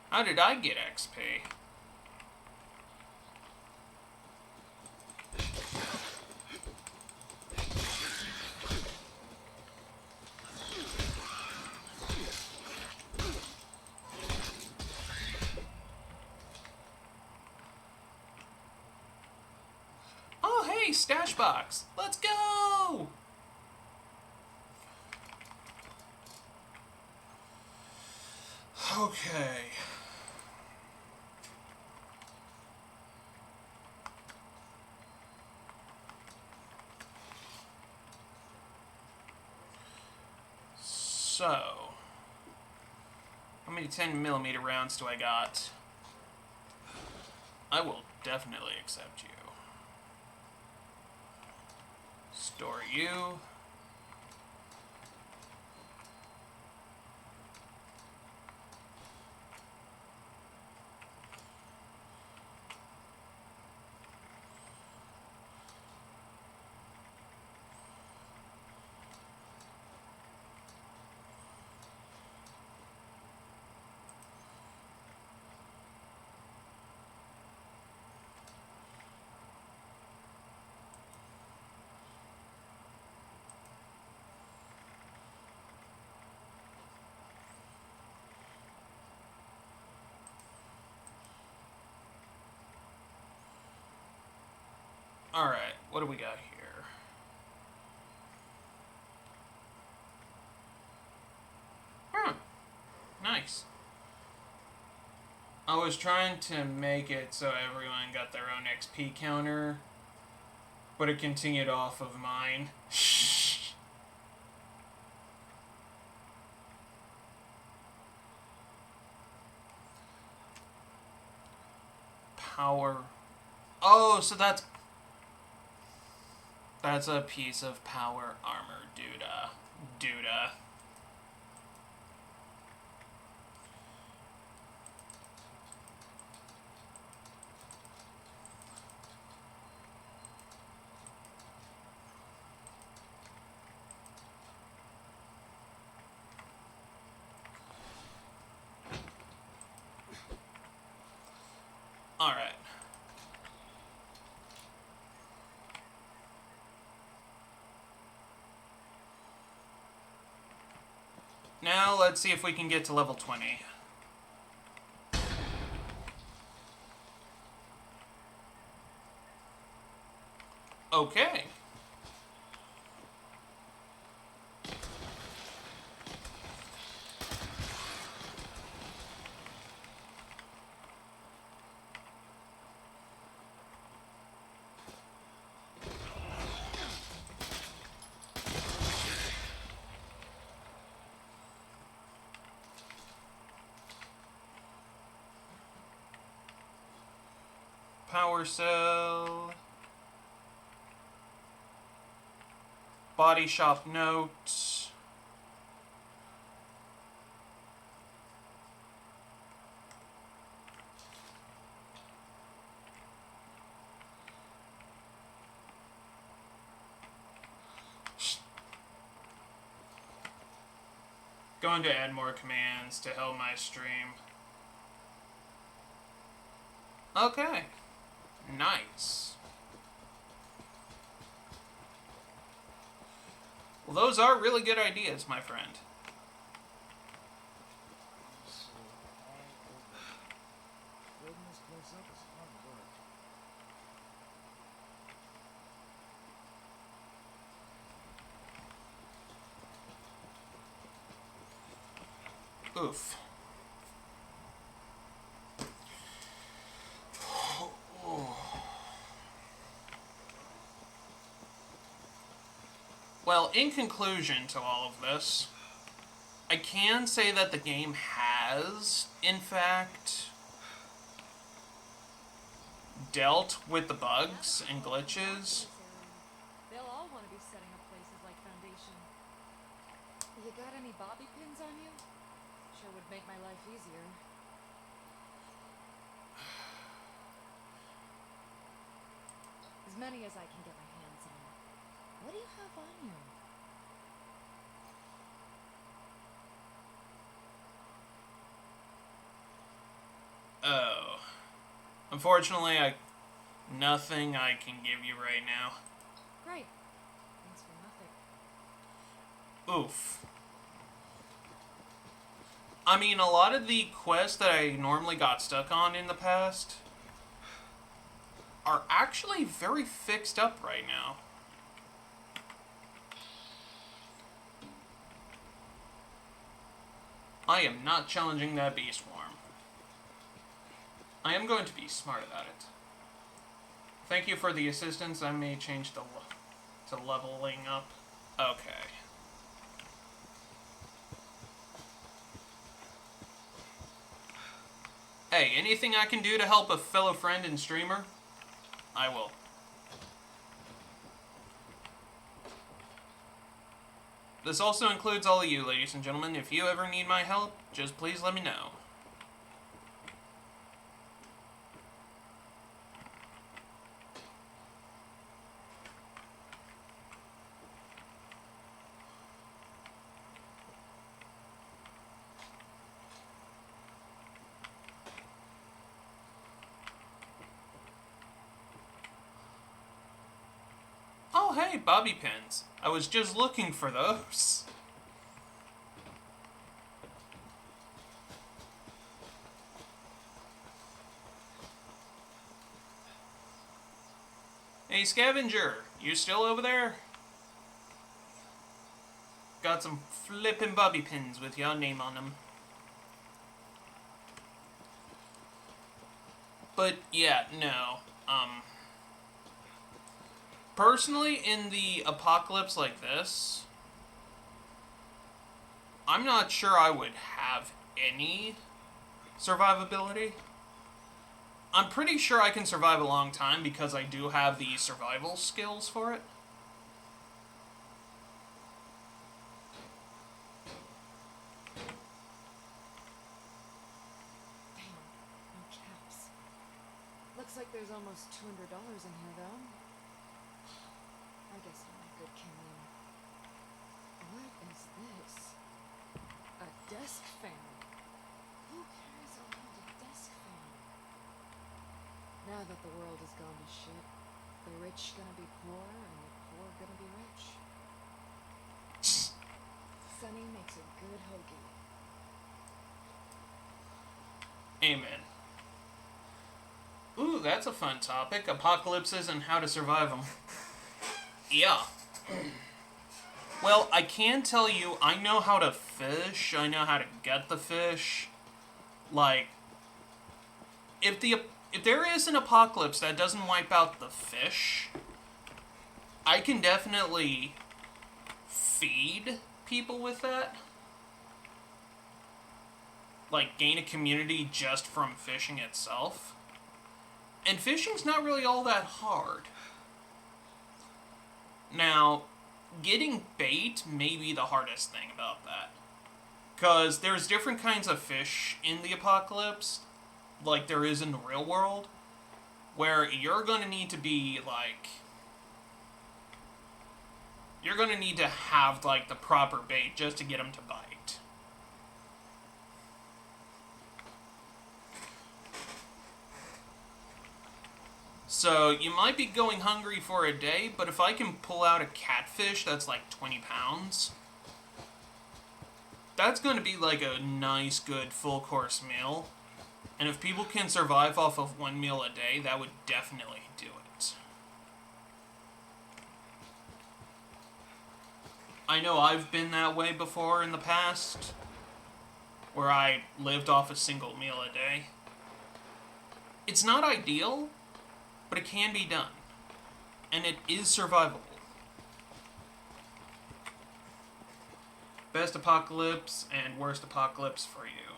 How did I get XP? Oh, hey, stash box. Let's go! Okay. So, how many 10mm rounds do I got? I will definitely accept you. Store you. Alright, what do we got here? Nice. I was trying to make it so everyone got their own XP counter, but it continued off of mine. Power. Oh, so that's a piece of power armor, duda. Duda. Alright. Now let's see if we can get to level 20. Okay. Power cell. Body shop notes. Going to add more commands to help my stream. Okay. Nice. Well, those are really good ideas, my friend. Building this place up is hard work. Oof. Well, in conclusion to all of this, I can say that the game has, in fact, dealt with the bugs and glitches. They'll all want to be setting up places like Foundation. You got any bobby pins on you? Sure would make my life easier. many as I can get my hands on. What do you have on you? Oh. Unfortunately, nothing I can give you right now. Great. Thanks for nothing. Oof. I mean, a lot of the quests that I normally got stuck on in the past are actually very fixed up right now. I am not challenging that beast swarm. I am going to be smart about it. Thank you for the assistance. I may change to leveling up. Okay. Hey, anything I can do to help a fellow friend and streamer, I will. This also includes all of you, ladies and gentlemen. If you ever need my help, just please let me know. Oh, hey, bobby pins. I was just looking for those. Hey, Scavenger, you still over there? Got some flippin' bobby pins with your name on them. But, yeah, no. Personally, in the apocalypse like this, I'm not sure I would have any survivability. I'm pretty sure I can survive a long time because I do have the survival skills for it. Damn, no caps. Looks like there's almost $200 in here, though. I guess I'm a good Kenyan. What is this? A desk fan. Who carries around a desk fan? Now that the world has gone to shit, the rich gonna be poor and the poor gonna be rich. Sunny makes a good hoagie. Amen. Ooh, that's a fun topic. Apocalypses and how to survive them. Yeah. Well, I can tell you, I know how to fish. I know how to get the fish. Like, if there is an apocalypse that doesn't wipe out the fish, I can definitely feed people with that. Like, gain a community just from fishing itself. And fishing's not really all that hard. Now, getting bait may be the hardest thing about that. Because there's different kinds of fish in the apocalypse, like there is in the real world, where you're going to need to be, like... You're going to need to have, like, the proper bait just to get them to bite. So, you might be going hungry for a day, but if I can pull out a catfish that's like 20 pounds, that's going to be like a nice, good, full-course meal. And if people can survive off of one meal a day, that would definitely do it. I know I've been that way before in the past, where I lived off a single meal a day. It's not ideal, but it can be done. And it is survivable. Best apocalypse and worst apocalypse for you.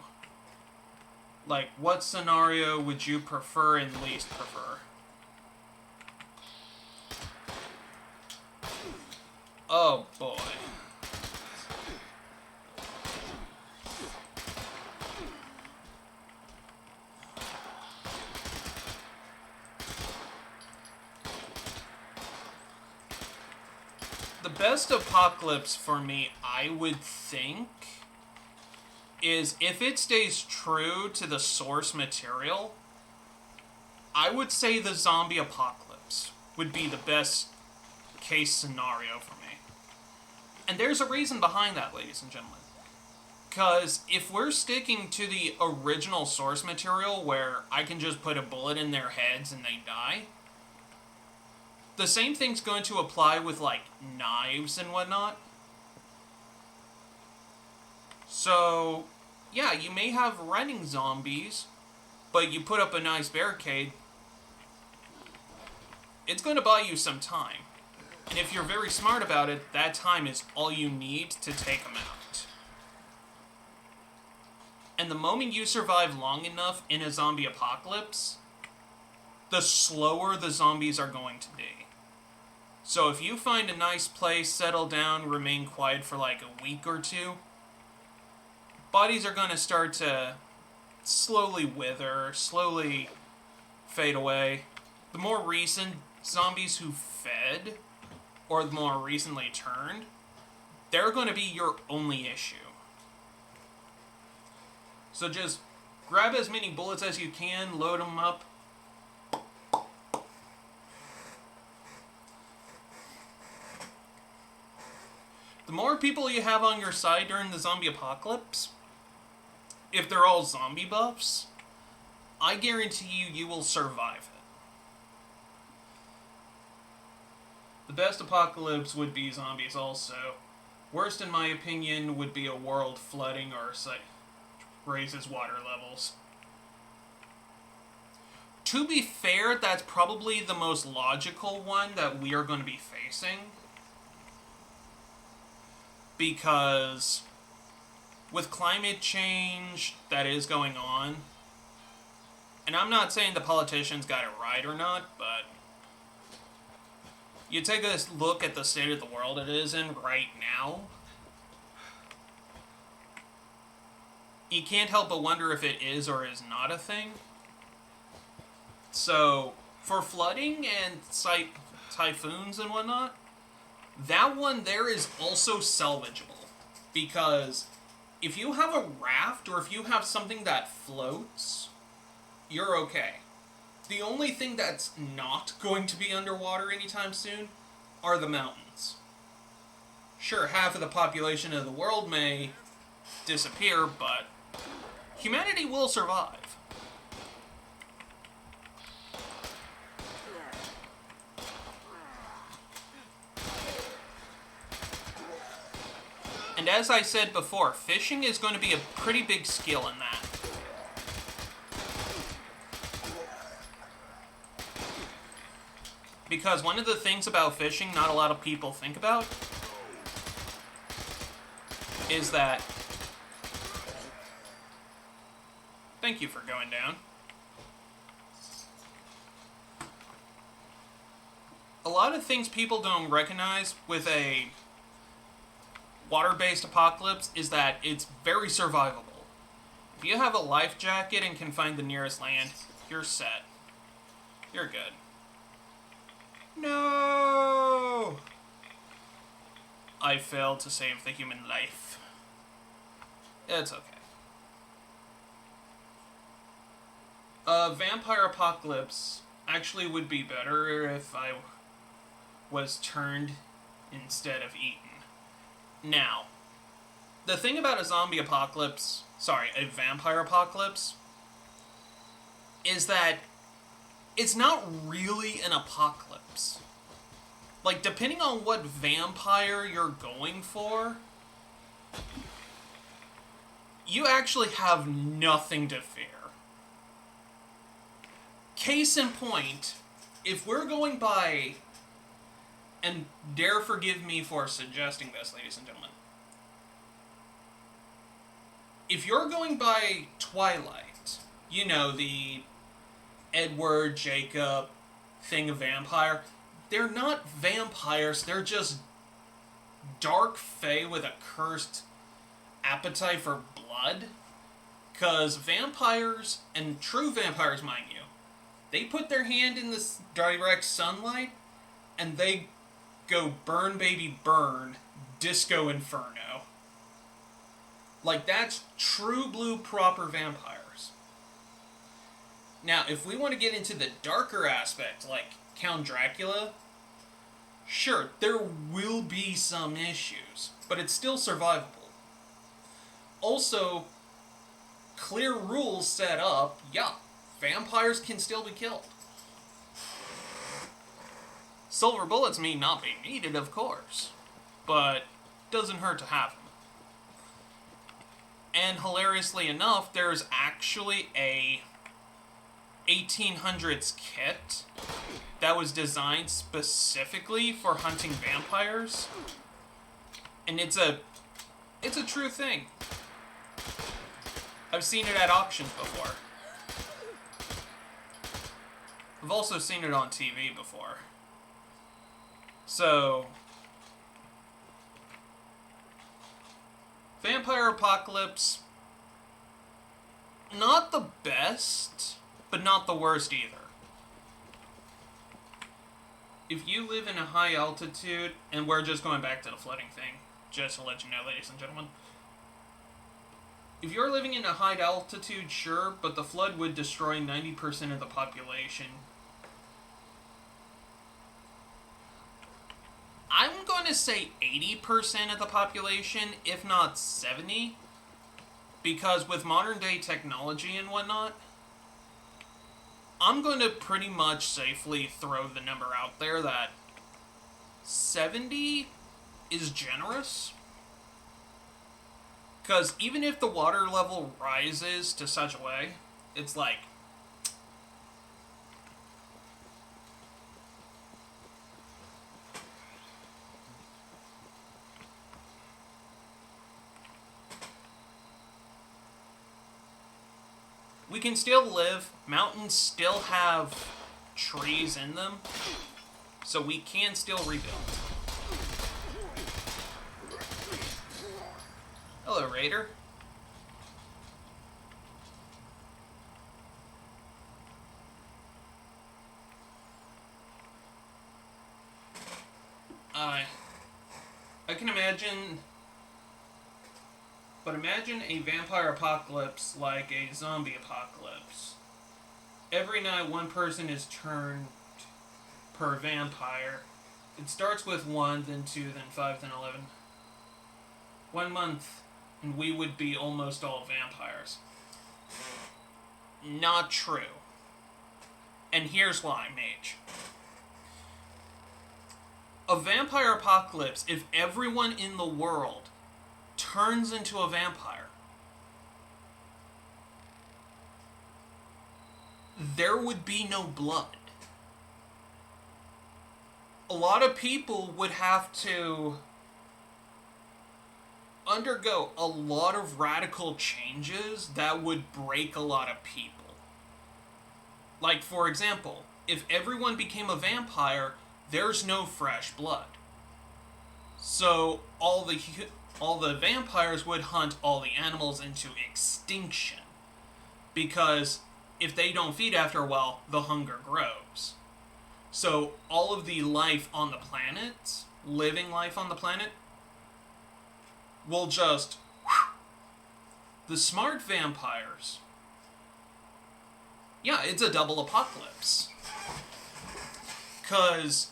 Like, what scenario would you prefer and least prefer? Oh boy. best apocalypse for me, I would think, is if it stays true to the source material, I would say the zombie apocalypse would be the best case scenario for me. And there's a reason behind that, ladies and gentlemen. Because if we're sticking to the original source material where I can just put a bullet in their heads and they die, the same thing's going to apply with, like, knives and whatnot. So, yeah, you may have running zombies, but you put up a nice barricade, it's going to buy you some time. And if you're very smart about it, that time is all you need to take them out. And the moment you survive long enough in a zombie apocalypse, the slower the zombies are going to be. So if you find a nice place, settle down, remain quiet for like a week or two, bodies are going to start to slowly wither, slowly fade away. The more recent zombies who fed, or the more recently turned, they're going to be your only issue. So just grab as many bullets as you can, load them up. The more people you have on your side during the zombie apocalypse, if they're all zombie buffs, I guarantee you will survive it. The best apocalypse would be zombies also. Worst, in my opinion, would be a world flooding or raises water levels. To be fair, that's probably the most logical one that we are going to be facing. Because with climate change that is going on, and I'm not saying the politicians got it right or not, but you take a look at the state of the world it is in right now, you can't help but wonder if it is or is not a thing. So, for flooding and typhoons and whatnot, that one there is also salvageable. Because if you have a raft or if you have something that floats, you're okay. The only thing that's not going to be underwater anytime soon are the mountains. Sure, half of the population of the world may disappear, but humanity will survive. And as I said before, fishing is going to be a pretty big skill in that. Because one of the things about fishing not a lot of people think about is that... Thank you for going down. A lot of things people don't recognize with a water-based apocalypse is that it's very survivable. If you have a life jacket and can find the nearest land, you're set. You're good. No! I failed to save the human life. It's okay. A vampire apocalypse actually would be better if I was turned instead of eaten. Now, the thing about a zombie apocalypse, a vampire apocalypse, is that it's not really an apocalypse. Like, depending on what vampire you're going for, you actually have nothing to fear. Case in point, if we're going by, and dare forgive me for suggesting this, ladies and gentlemen, if you're going by Twilight, you know, the Edward, Jacob thing of vampire, they're not vampires, they're just dark fae with a cursed appetite for blood. Because vampires, and true vampires, mind you, they put their hand in the direct sunlight, and they go burn baby burn, Disco Inferno. Like, that's true blue proper vampires. Now, if we want to get into the darker aspect, like Count Dracula, sure, there will be some issues, but it's still survivable. Also, clear rules set up, yeah, vampires can still be killed. Silver bullets may not be needed, of course, but doesn't hurt to have them. And hilariously enough, there's actually a 1800s kit that was designed specifically for hunting vampires, and it's a true thing. I've seen it at auctions before. I've also seen it on TV before. So, Vampire Apocalypse, not the best, but not the worst either. If you live in a high altitude, and we're just going back to the flooding thing, just to let you know, ladies and gentlemen. If you're living in a high altitude, sure, but the flood would destroy 90% of the population. I'm going to say 80% of the population, if not 70%, because with modern day technology and whatnot, I'm going to pretty much safely throw the number out there that 70 is generous. Because even if the water level rises to such a way, it's like, we can still live. Mountains still have trees in them, so we can still rebuild. Hello, Raider. I can imagine, but imagine a vampire apocalypse like a zombie apocalypse. Every night one person is turned per vampire. It starts with 1, then 2, then 5, then 11. 1 month, and we would be almost all vampires. Not true. And here's why, Mage. A vampire apocalypse, if everyone in the world turns into a vampire, there would be no blood. A lot of people would have to undergo a lot of radical changes that would break a lot of people. Like, for example, if everyone became a vampire, there's no fresh blood. So all the vampires would hunt all the animals into extinction. Because if they don't feed after a while, the hunger grows. So all of the life on the planet, living life on the planet, will just... The smart vampires... Yeah, it's a double apocalypse. Because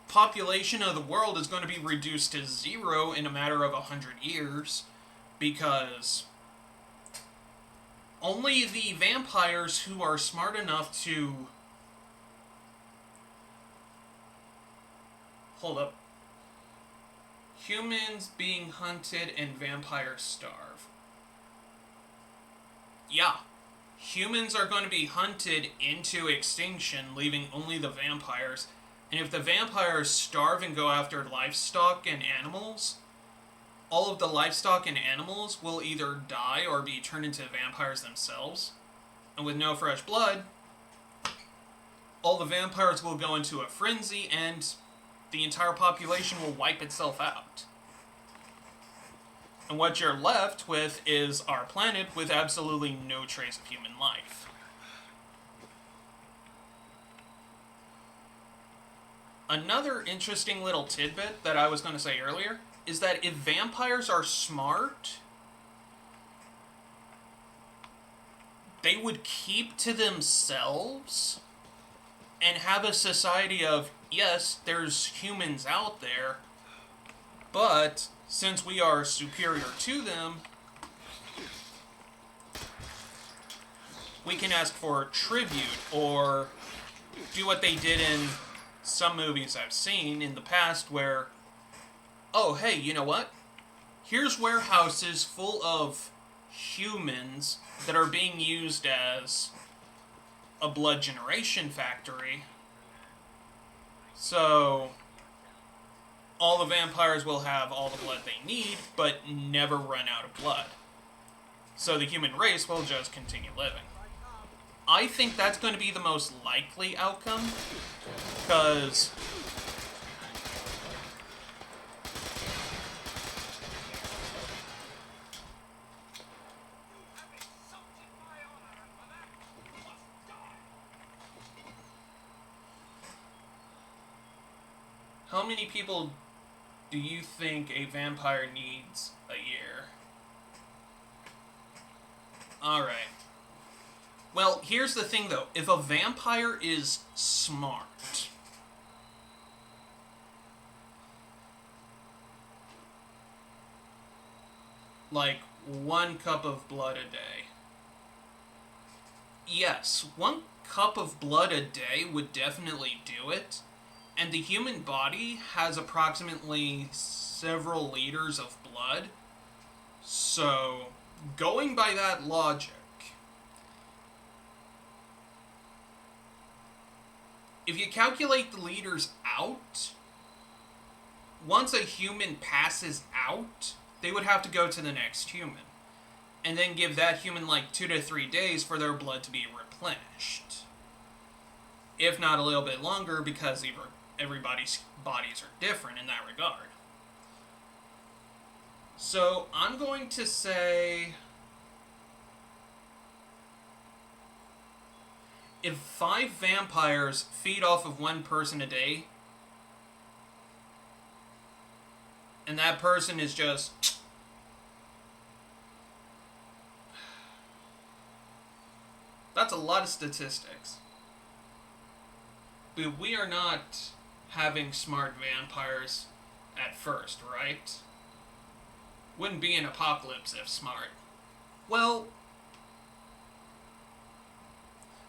population of the world is going to be reduced to 0 in a matter of 100 years. Because only the vampires who are smart enough to... Hold up. Humans being hunted and vampires starve. Yeah. Humans are going to be hunted into extinction, leaving only the vampires. And if the vampires starve and go after livestock and animals, all of the livestock and animals will either die or be turned into vampires themselves. And with no fresh blood, all the vampires will go into a frenzy and the entire population will wipe itself out. And what you're left with is our planet with absolutely no trace of human life. Another interesting little tidbit that I was going to say earlier is that if vampires are smart, they would keep to themselves and have a society of, yes, there's humans out there, but since we are superior to them, we can ask for tribute or do what they did in some movies I've seen in the past where, oh, hey, you know what? Here's warehouses full of humans that are being used as a blood generation factory. So all the vampires will have all the blood they need, but never run out of blood. So the human race will just continue living. I think that's going to be the most likely outcome, because how many people do you think a vampire needs a year? Alright. Well, here's the thing though. If a vampire is smart, like 1 cup of blood a day. Yes, 1 cup of blood a day would definitely do it. And the human body has approximately several liters of blood. So, going by that logic, if you calculate the liters out, once a human passes out, they would have to go to the next human. And then give that human like 2 to 3 days for their blood to be replenished. If not a little bit longer, because everybody's bodies are different in that regard. So, I'm going to say, if 5 vampires feed off of 1 person a day, and that person is just that's a lot of statistics. But we are not having smart vampires at first, right? Wouldn't be an apocalypse if smart. Well,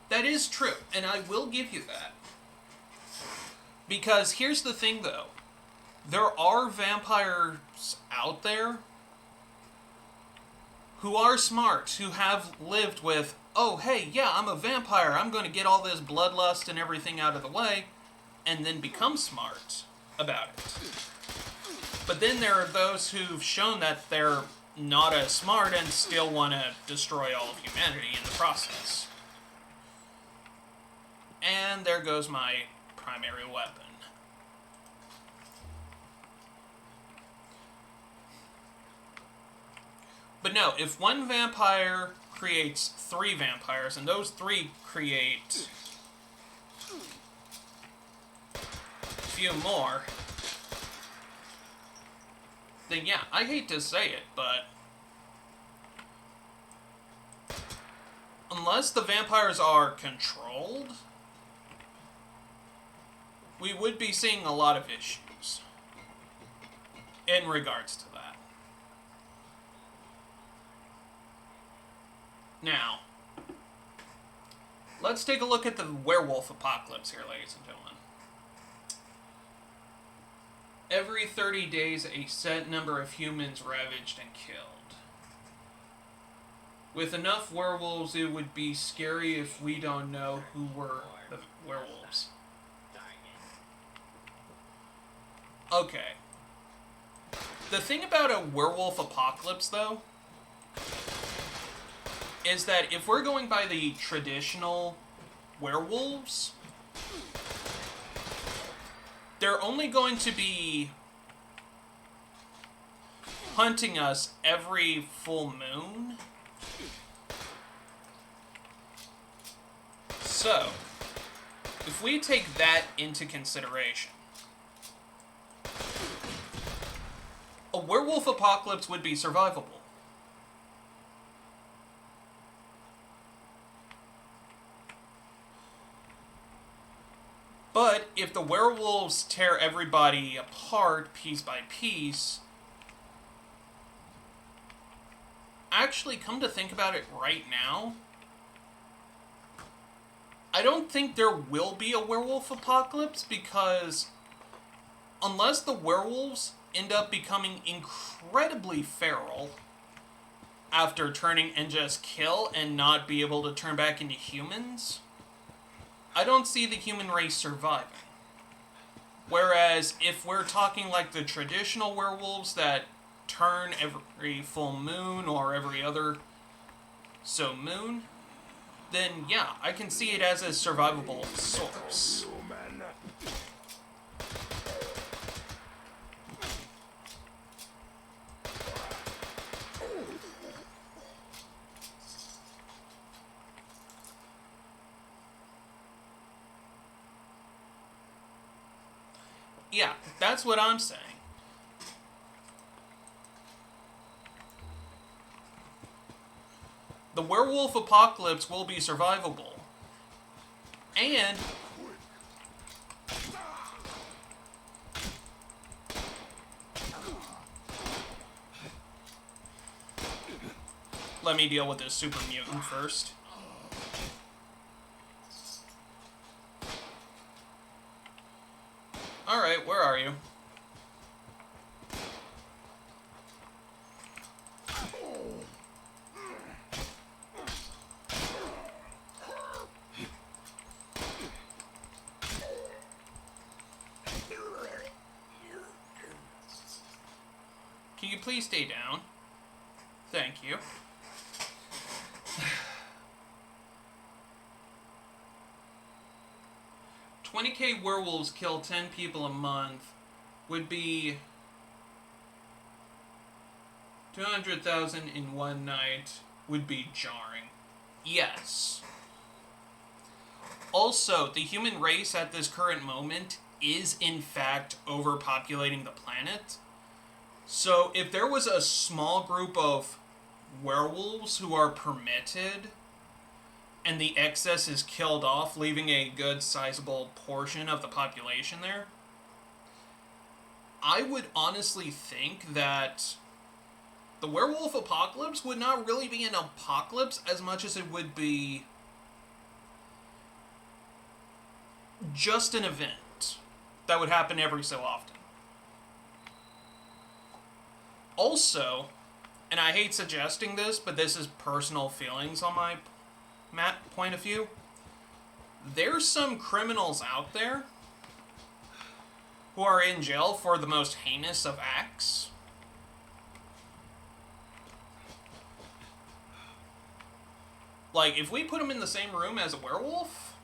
that is true, and I will give you that. Because here's the thing, though. There are vampires out there who are smart, who have lived with, oh, hey, yeah, I'm a vampire, I'm going to get all this bloodlust and everything out of the way, and then become smart about it. But then there are those who've shown that they're not as smart and still want to destroy all of humanity in the process. And there goes my primary weapon. But no, if 1 vampire creates 3 vampires, and those 3 create a few more, then yeah, I hate to say it, but unless the vampires are controlled, we would be seeing a lot of issues in regards to that. Now, let's take a look at the werewolf apocalypse here, ladies and gentlemen. Every 30 days, a set number of humans ravaged and killed. With enough werewolves, it would be scary if we don't know who were the werewolves. Okay. The thing about a werewolf apocalypse, though, is that if we're going by the traditional werewolves, they're only going to be hunting us every full moon. So, if we take that into consideration, werewolf apocalypse would be survivable. But if the werewolves tear everybody apart piece by piece, actually, come to think about it right now, I don't think there will be a werewolf apocalypse, because unless the werewolves end up becoming incredibly feral after turning and just kill and not be able to turn back into humans, I don't see the human race surviving. Whereas if we're talking like the traditional werewolves that turn every full moon or every other moon, then yeah, I can see it as a survivable source. Yeah, that's what I'm saying. The werewolf apocalypse will be survivable. And let me deal with this super mutant first. Alright, where are you? Can you please stay down? Thank you. 20k werewolves kill 10 people a month would be 200,000 in one night would be jarring. Yes. Also, the human race at this current moment is in fact overpopulating the planet. So if there was a small group of werewolves who are permitted and the excess is killed off, leaving a good sizable portion of the population there, I would honestly think that the werewolf apocalypse would not really be an apocalypse as much as it would be just an event that would happen every so often. Also, and I hate suggesting this, but this is personal feelings on my point of view, there's some criminals out there who are in jail for the most heinous of acts. Like, if we put them in the same room as a werewolf,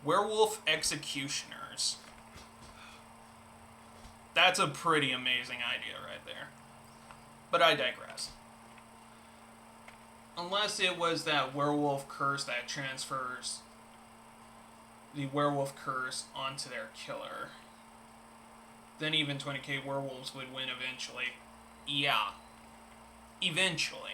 werewolf executioners. That's a pretty amazing idea right there. But I digress. Unless it was that werewolf curse that transfers the werewolf curse onto their killer, then even 20k werewolves would win eventually. Yeah. Eventually.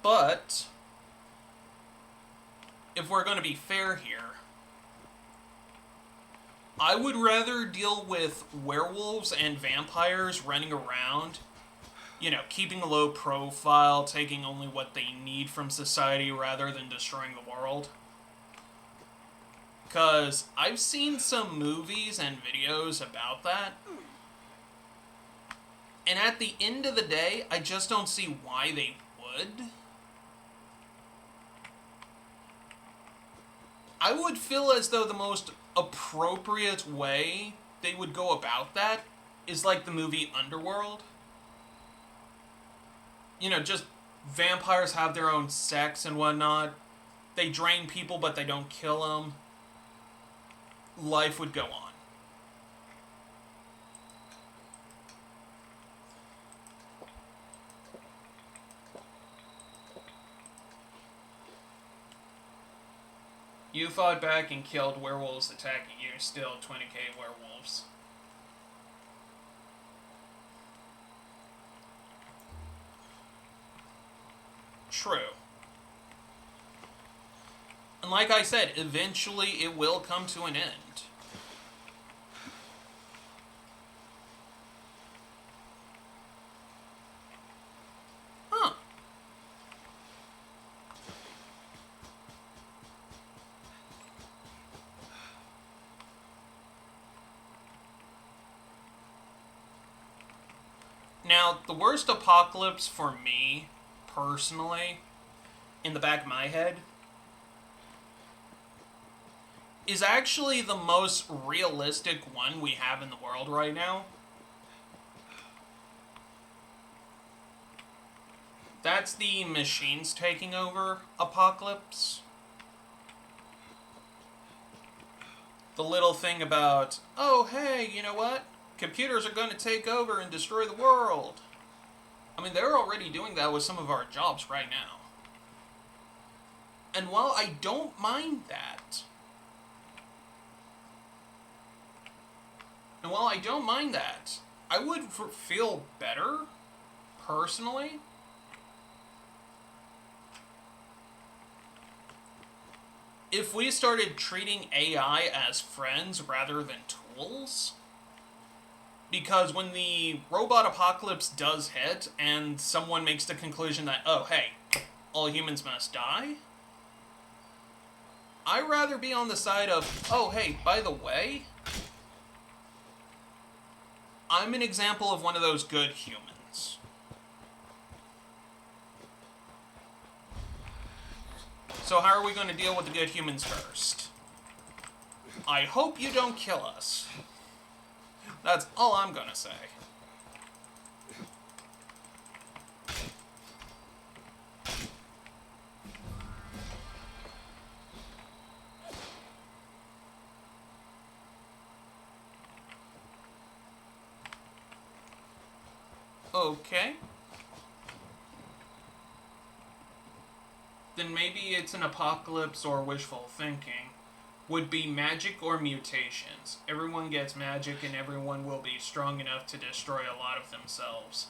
But if we're going to be fair here, I would rather deal with werewolves and vampires running around, you know, keeping a low profile, taking only what they need from society rather than destroying the world. Because I've seen some movies and videos about that, and at the end of the day, I just don't see why they would. I would feel as though the most appropriate way they would go about that is like the movie Underworld. You know, just vampires have their own sex and whatnot. They drain people, but they don't kill them. Life would go on. You fought back and killed werewolves attacking you, still 20k werewolves. True. And like I said, eventually it will come to an end. Huh. Now, the worst apocalypse for me, personally, in the back of my head, is actually the most realistic one we have in the world right now. That's the machines taking over apocalypse. The little thing about, oh hey, you know what? Computers are going to take over and destroy the world. I mean, they're already doing that with some of our jobs right now. And while I don't mind that, I would feel better, personally, if we started treating AI as friends rather than tools. Because when the robot apocalypse does hit, and someone makes the conclusion that, oh, hey, all humans must die, I'd rather be on the side of, oh, hey, by the way, I'm an example of one of those good humans. So how are we going to deal with the good humans first? I hope you don't kill us. That's all I'm gonna say. Okay. Then maybe it's an apocalypse or wishful thinking. Would be magic or mutations. Everyone gets magic and everyone will be strong enough to destroy a lot of themselves.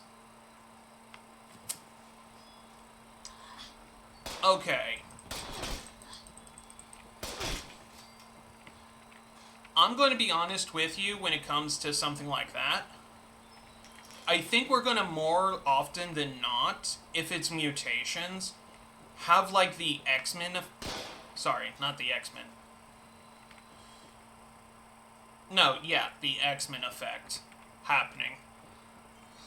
Okay. I'm going to be honest with you when it comes to something like that. I think we're going to more often than not, if it's mutations, have like the X-Men... Sorry, not the X-Men. No, yeah, the X-Men effect happening.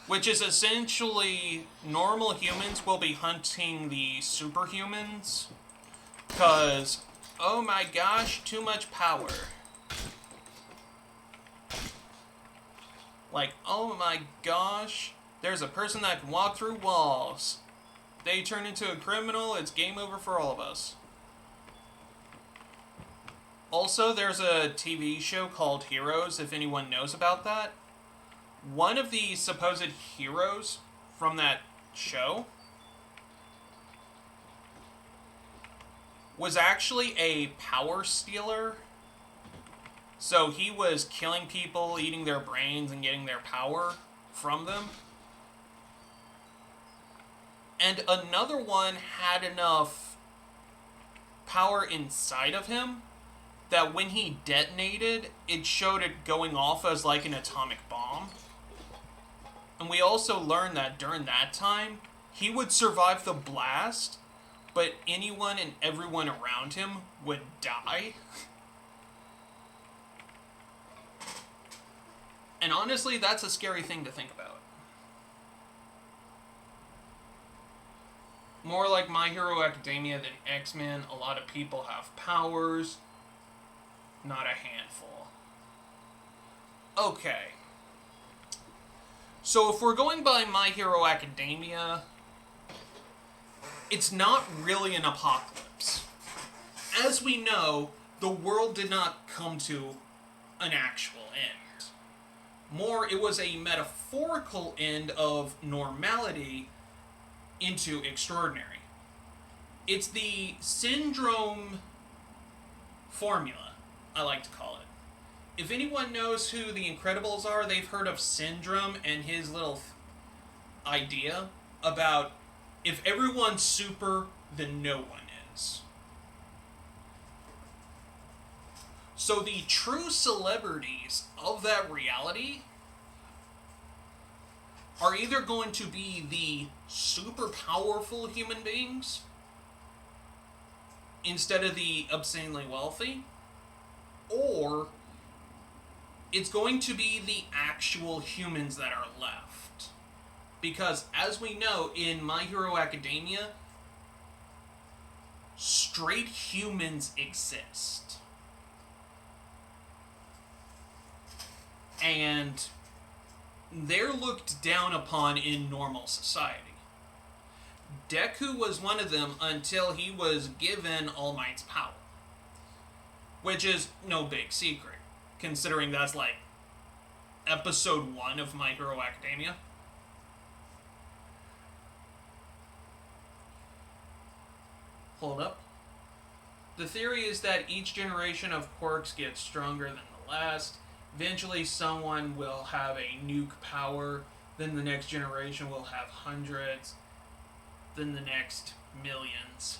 Which is essentially normal humans will be hunting the superhumans. Because, oh my gosh, too much power. Like, oh my gosh, there's a person that can walk through walls. They turn into a criminal, it's game over for all of us. Also, there's a TV show called Heroes, if anyone knows about that. One of the supposed heroes from that show was actually a power stealer. So he was killing people, eating their brains, and getting their power from them. And another one had enough power inside of him that when he detonated, it showed it going off as like an atomic bomb. And we also learned that during that time, he would survive the blast, but anyone and everyone around him would die. And honestly, that's a scary thing to think about. More like My Hero Academia than X-Men, a lot of people have powers. Not a handful. Okay. So if we're going by My Hero Academia, it's not really an apocalypse. As we know, the world did not come to an actual end. More, it was a metaphorical end of normality into extraordinary. It's the syndrome formula, I like to call it. If anyone knows who the Incredibles are, they've heard of Syndrome and his little idea about if everyone's super, then no one is. So the true celebrities of that reality are either going to be the super powerful human beings instead of the obscenely wealthy, or it's going to be the actual humans that are left. Because, as we know, in My Hero Academia, straight humans exist. And they're looked down upon in normal society. Deku was one of them until he was given All Might's power. Which is no big secret, considering that's like episode 1 of My Hero Academia. Hold up. The theory is that each generation of quirks gets stronger than the last. Eventually someone will have a nuke power, then the next generation will have hundreds, then the next millions.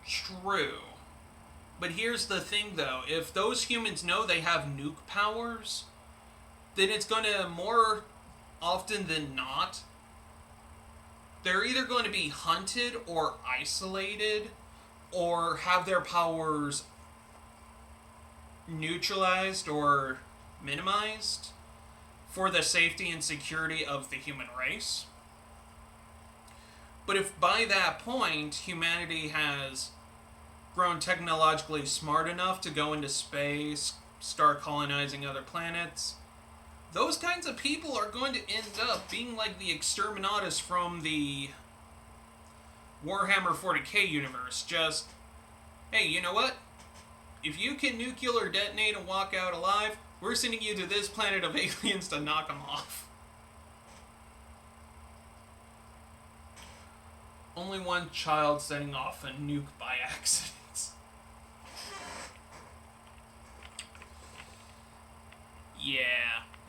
True. But here's the thing though, if those humans know they have nuke powers, then it's going to, more often than not, they're either going to be hunted or isolated or have their powers neutralized or minimized for the safety and security of the human race. But if by that point humanity has grown technologically smart enough to go into space, start colonizing other planets, those kinds of people are going to end up being like the Exterminatus from the Warhammer 40k universe. Just, hey, you know what? If you can nuclear detonate and walk out alive, we're sending you to this planet of aliens to knock them off. Only one child setting off a nuke by accident. Yeah.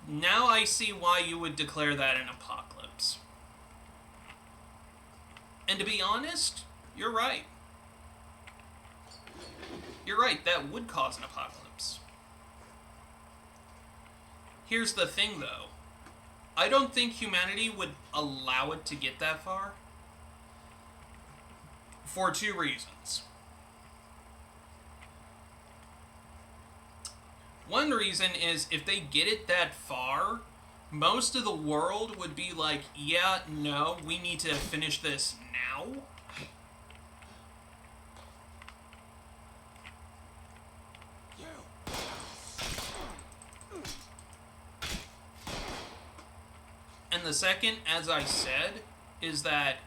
Now I see why you would declare that an apocalypse. And to be honest, you're right. You're right, that would cause an apocalypse. Here's the thing, though. I don't think humanity would allow it to get that far. For 2 reasons. One reason is if they get it that far, most of the world would be like, yeah, no, we need to finish this now. And the second, as I said, is that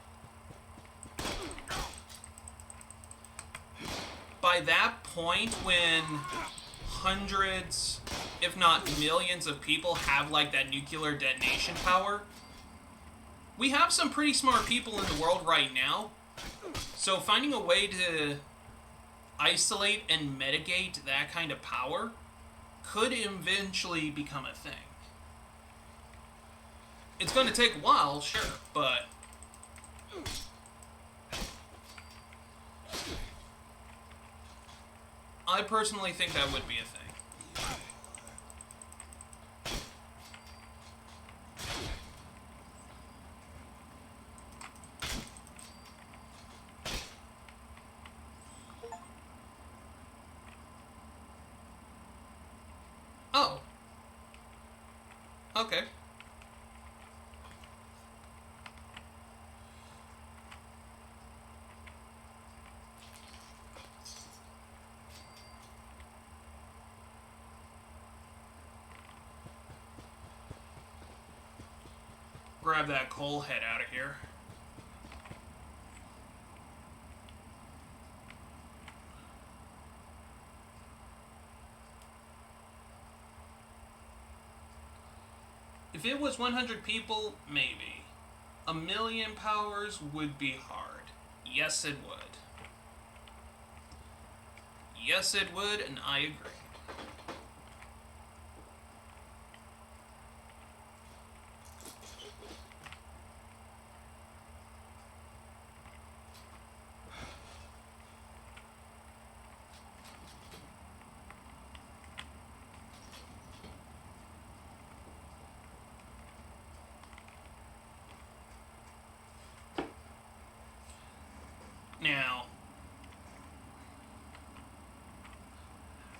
by that point when hundreds, if not millions of people have like that nuclear detonation power, we have some pretty smart people in the world right now. So finding a way to isolate and mitigate that kind of power could eventually become a thing. It's going to take a while, sure, but I personally think that would be a thing. Oh. Okay. Grab that coal head out of here. If it was 100 people, maybe. 1 million powers would be hard. Yes, it would. Yes, it would, and I agree. Now,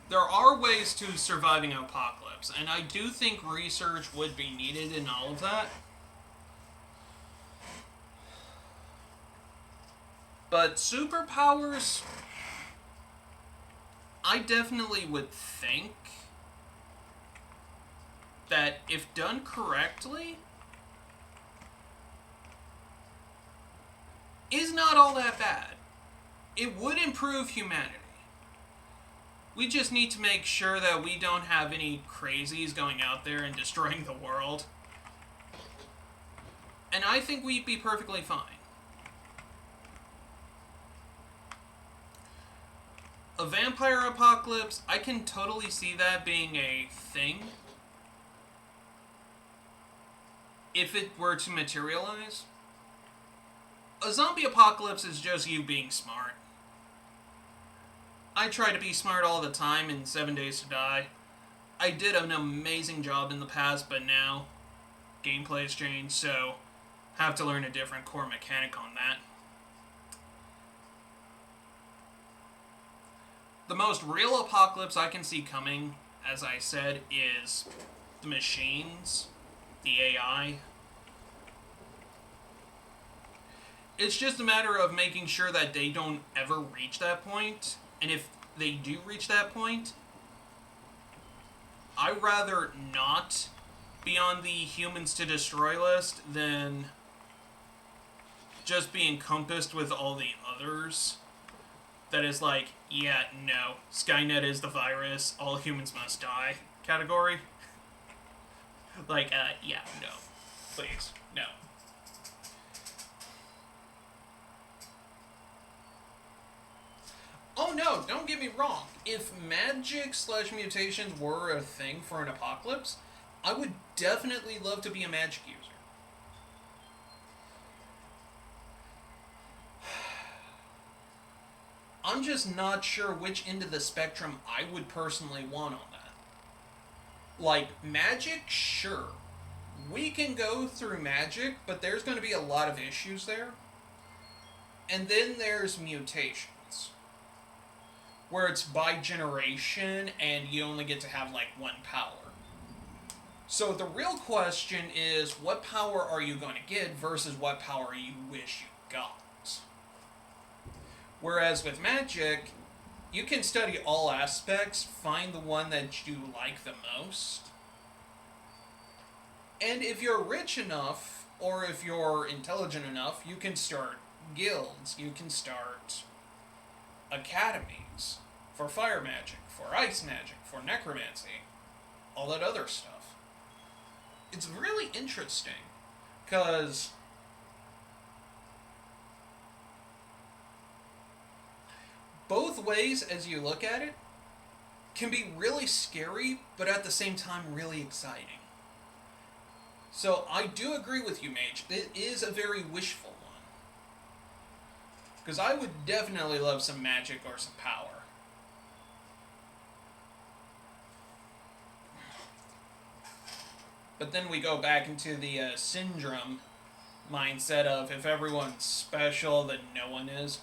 there are ways to surviving an apocalypse, and I do think research would be needed in all of that. But superpowers, I definitely would think that if done correctly, is not all that bad. It would improve humanity. We just need to make sure that we don't have any crazies going out there and destroying the world. And I think we'd be perfectly fine. A vampire apocalypse, I can totally see that being a thing. If it were to materialize. A zombie apocalypse is just you being smart. I try to be smart all the time in 7 Days to Die. I did an amazing job in the past, but now gameplay's changed, so have to learn a different core mechanic on that. The most real apocalypse I can see coming, as I said, is the machines, the AI. It's just a matter of making sure that they don't ever reach that point. And if they do reach that point, I'd rather not be on the humans to destroy list than just be encompassed with all the others. That is like, yeah, no, Skynet is the virus, all humans must die category. Like, yeah, no. Please, no. Oh no, don't get me wrong. If magic/mutations were a thing for an apocalypse, I would definitely love to be a magic user. I'm just not sure which end of the spectrum I would personally want on that. Like, magic, sure. We can go through magic, but there's going to be a lot of issues there. And then there's mutations, where it's by generation and you only get to have like one power. So the real question is, what power are you going to get versus what power you wish you got? Whereas with magic, you can study all aspects, find the one that you like the most. And if you're rich enough, or if you're intelligent enough, you can start guilds, you can start academies for fire magic, for ice magic, for necromancy, all that other stuff. It's really interesting, because both ways, as you look at it, can be really scary, but at the same time really exciting. So I do agree with you, Mage. It is a very wishful one. Because I would definitely love some magic or some power. But then we go back into the syndrome mindset of if everyone's special, then no one is.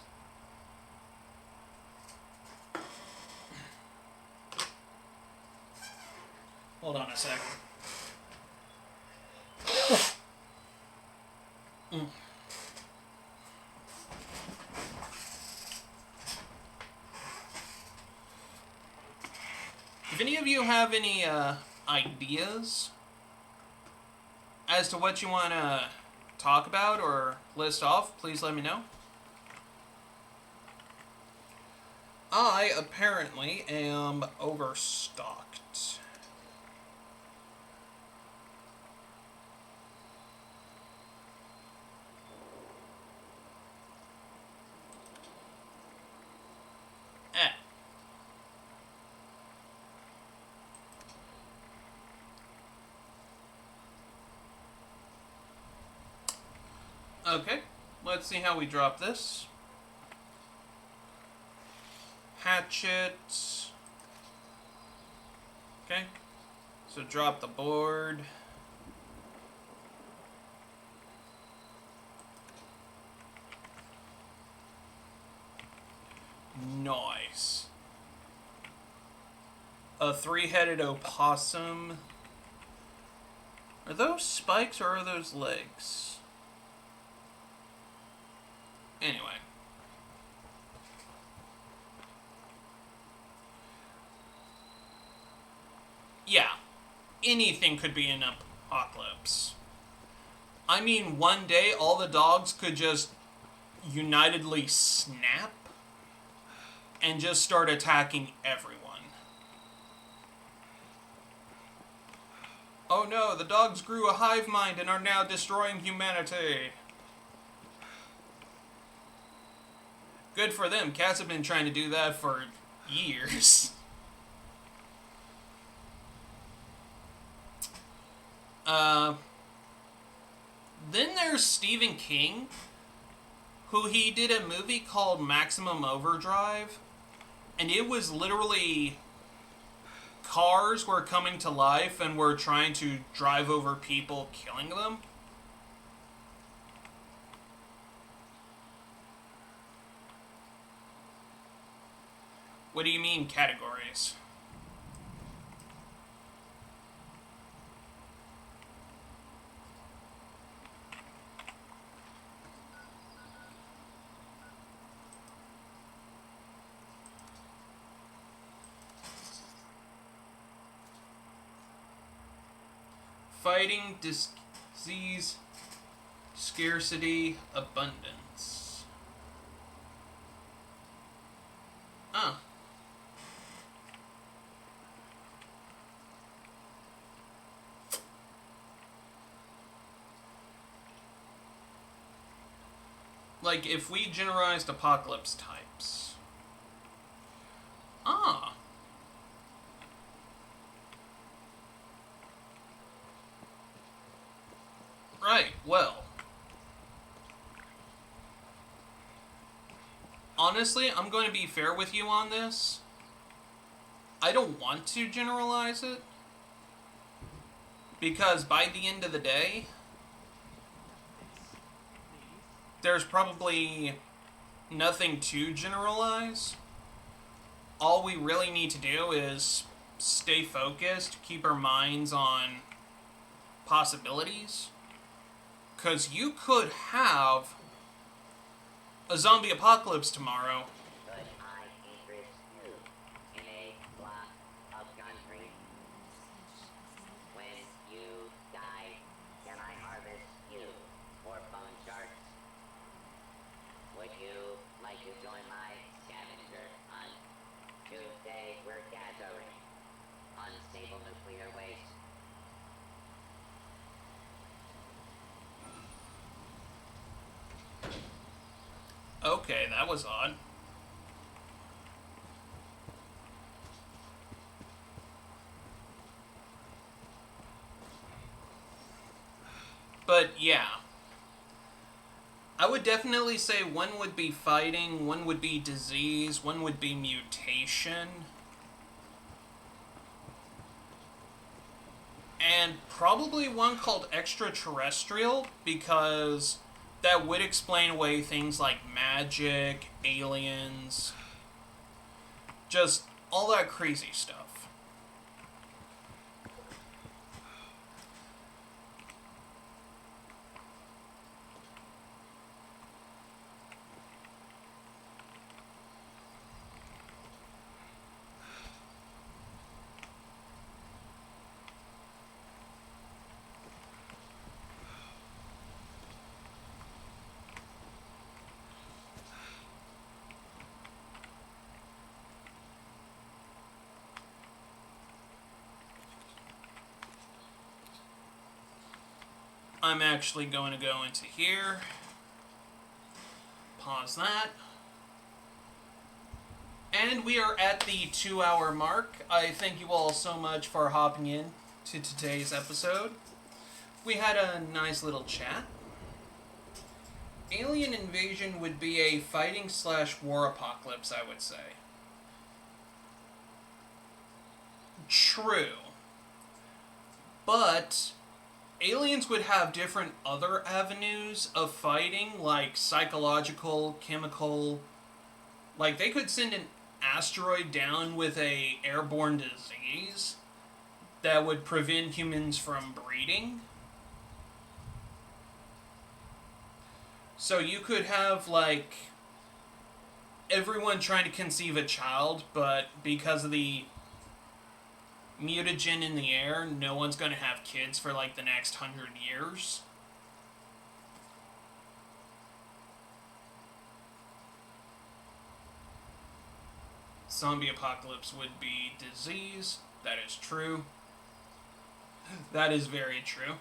Hold on a second. If any of you have any ideas as to what you want to talk about or list off, please let me know. I apparently am overstocked. Okay, let's see how we drop this. Hatchet. Okay, so drop the board. Nice. A three-headed opossum. Are those spikes or are those legs? Anyway. Yeah. Anything could be an apocalypse. I mean, one day all the dogs could just unitedly snap and just start attacking everyone. Oh no, the dogs grew a hive mind and are now destroying humanity. Good for them. Cats have been trying to do that for years. Then there's Stephen King, who he did a movie called Maximum Overdrive, and it was literally cars were coming to life and were trying to drive over people, killing them. What do you mean, categories? Fighting, disease, scarcity, abundance. Ah. Like, if we generalized apocalypse types. Ah. Right, well. Honestly, I'm going to be fair with you on this. I don't want to generalize it. Because by the end of the day, there's probably nothing to generalize. All we really need to do is stay focused, keep our minds on possibilities. Because you could have a zombie apocalypse tomorrow. Could I interest you in a block of country? When you die, can I harvest you for bone sharks? Would you like to join my scavenger hunt? Tuesday, we're gathering unstable nuclear waste. Okay, that was odd. But yeah. I would definitely say one would be fighting, one would be disease, one would be mutation. And probably one called extraterrestrial, because that would explain away things like magic, aliens, just all that crazy stuff. I'm actually going to go into here, pause that, and we are at the 2-hour mark. I thank you all so much for hopping in to today's episode. We had a nice little chat, alien invasion would be a fighting / war apocalypse, I would say. True. But aliens would have different other avenues of fighting, like psychological, chemical. Like, they could send an asteroid down with a airborne disease that would prevent humans from breeding. So you could have, like, everyone trying to conceive a child, but because of the mutagen in the air, no one's going to have kids for, like, the next 100 years. Zombie apocalypse would be disease. That is true. That is very true.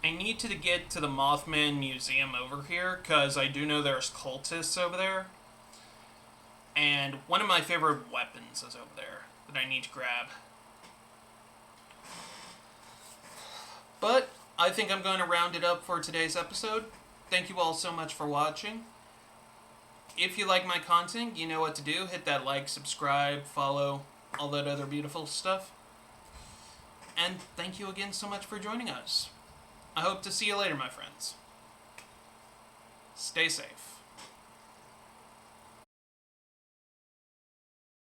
I need to get to the Mothman Museum over here, because I do know there's cultists over there. And one of my favorite weapons is over there that I need to grab. But I think I'm going to round it up for today's episode. Thank you all so much for watching. If you like my content, you know what to do. Hit that like, subscribe, follow, all that other beautiful stuff. And thank you again so much for joining us. I hope to see you later, my friends. Stay safe.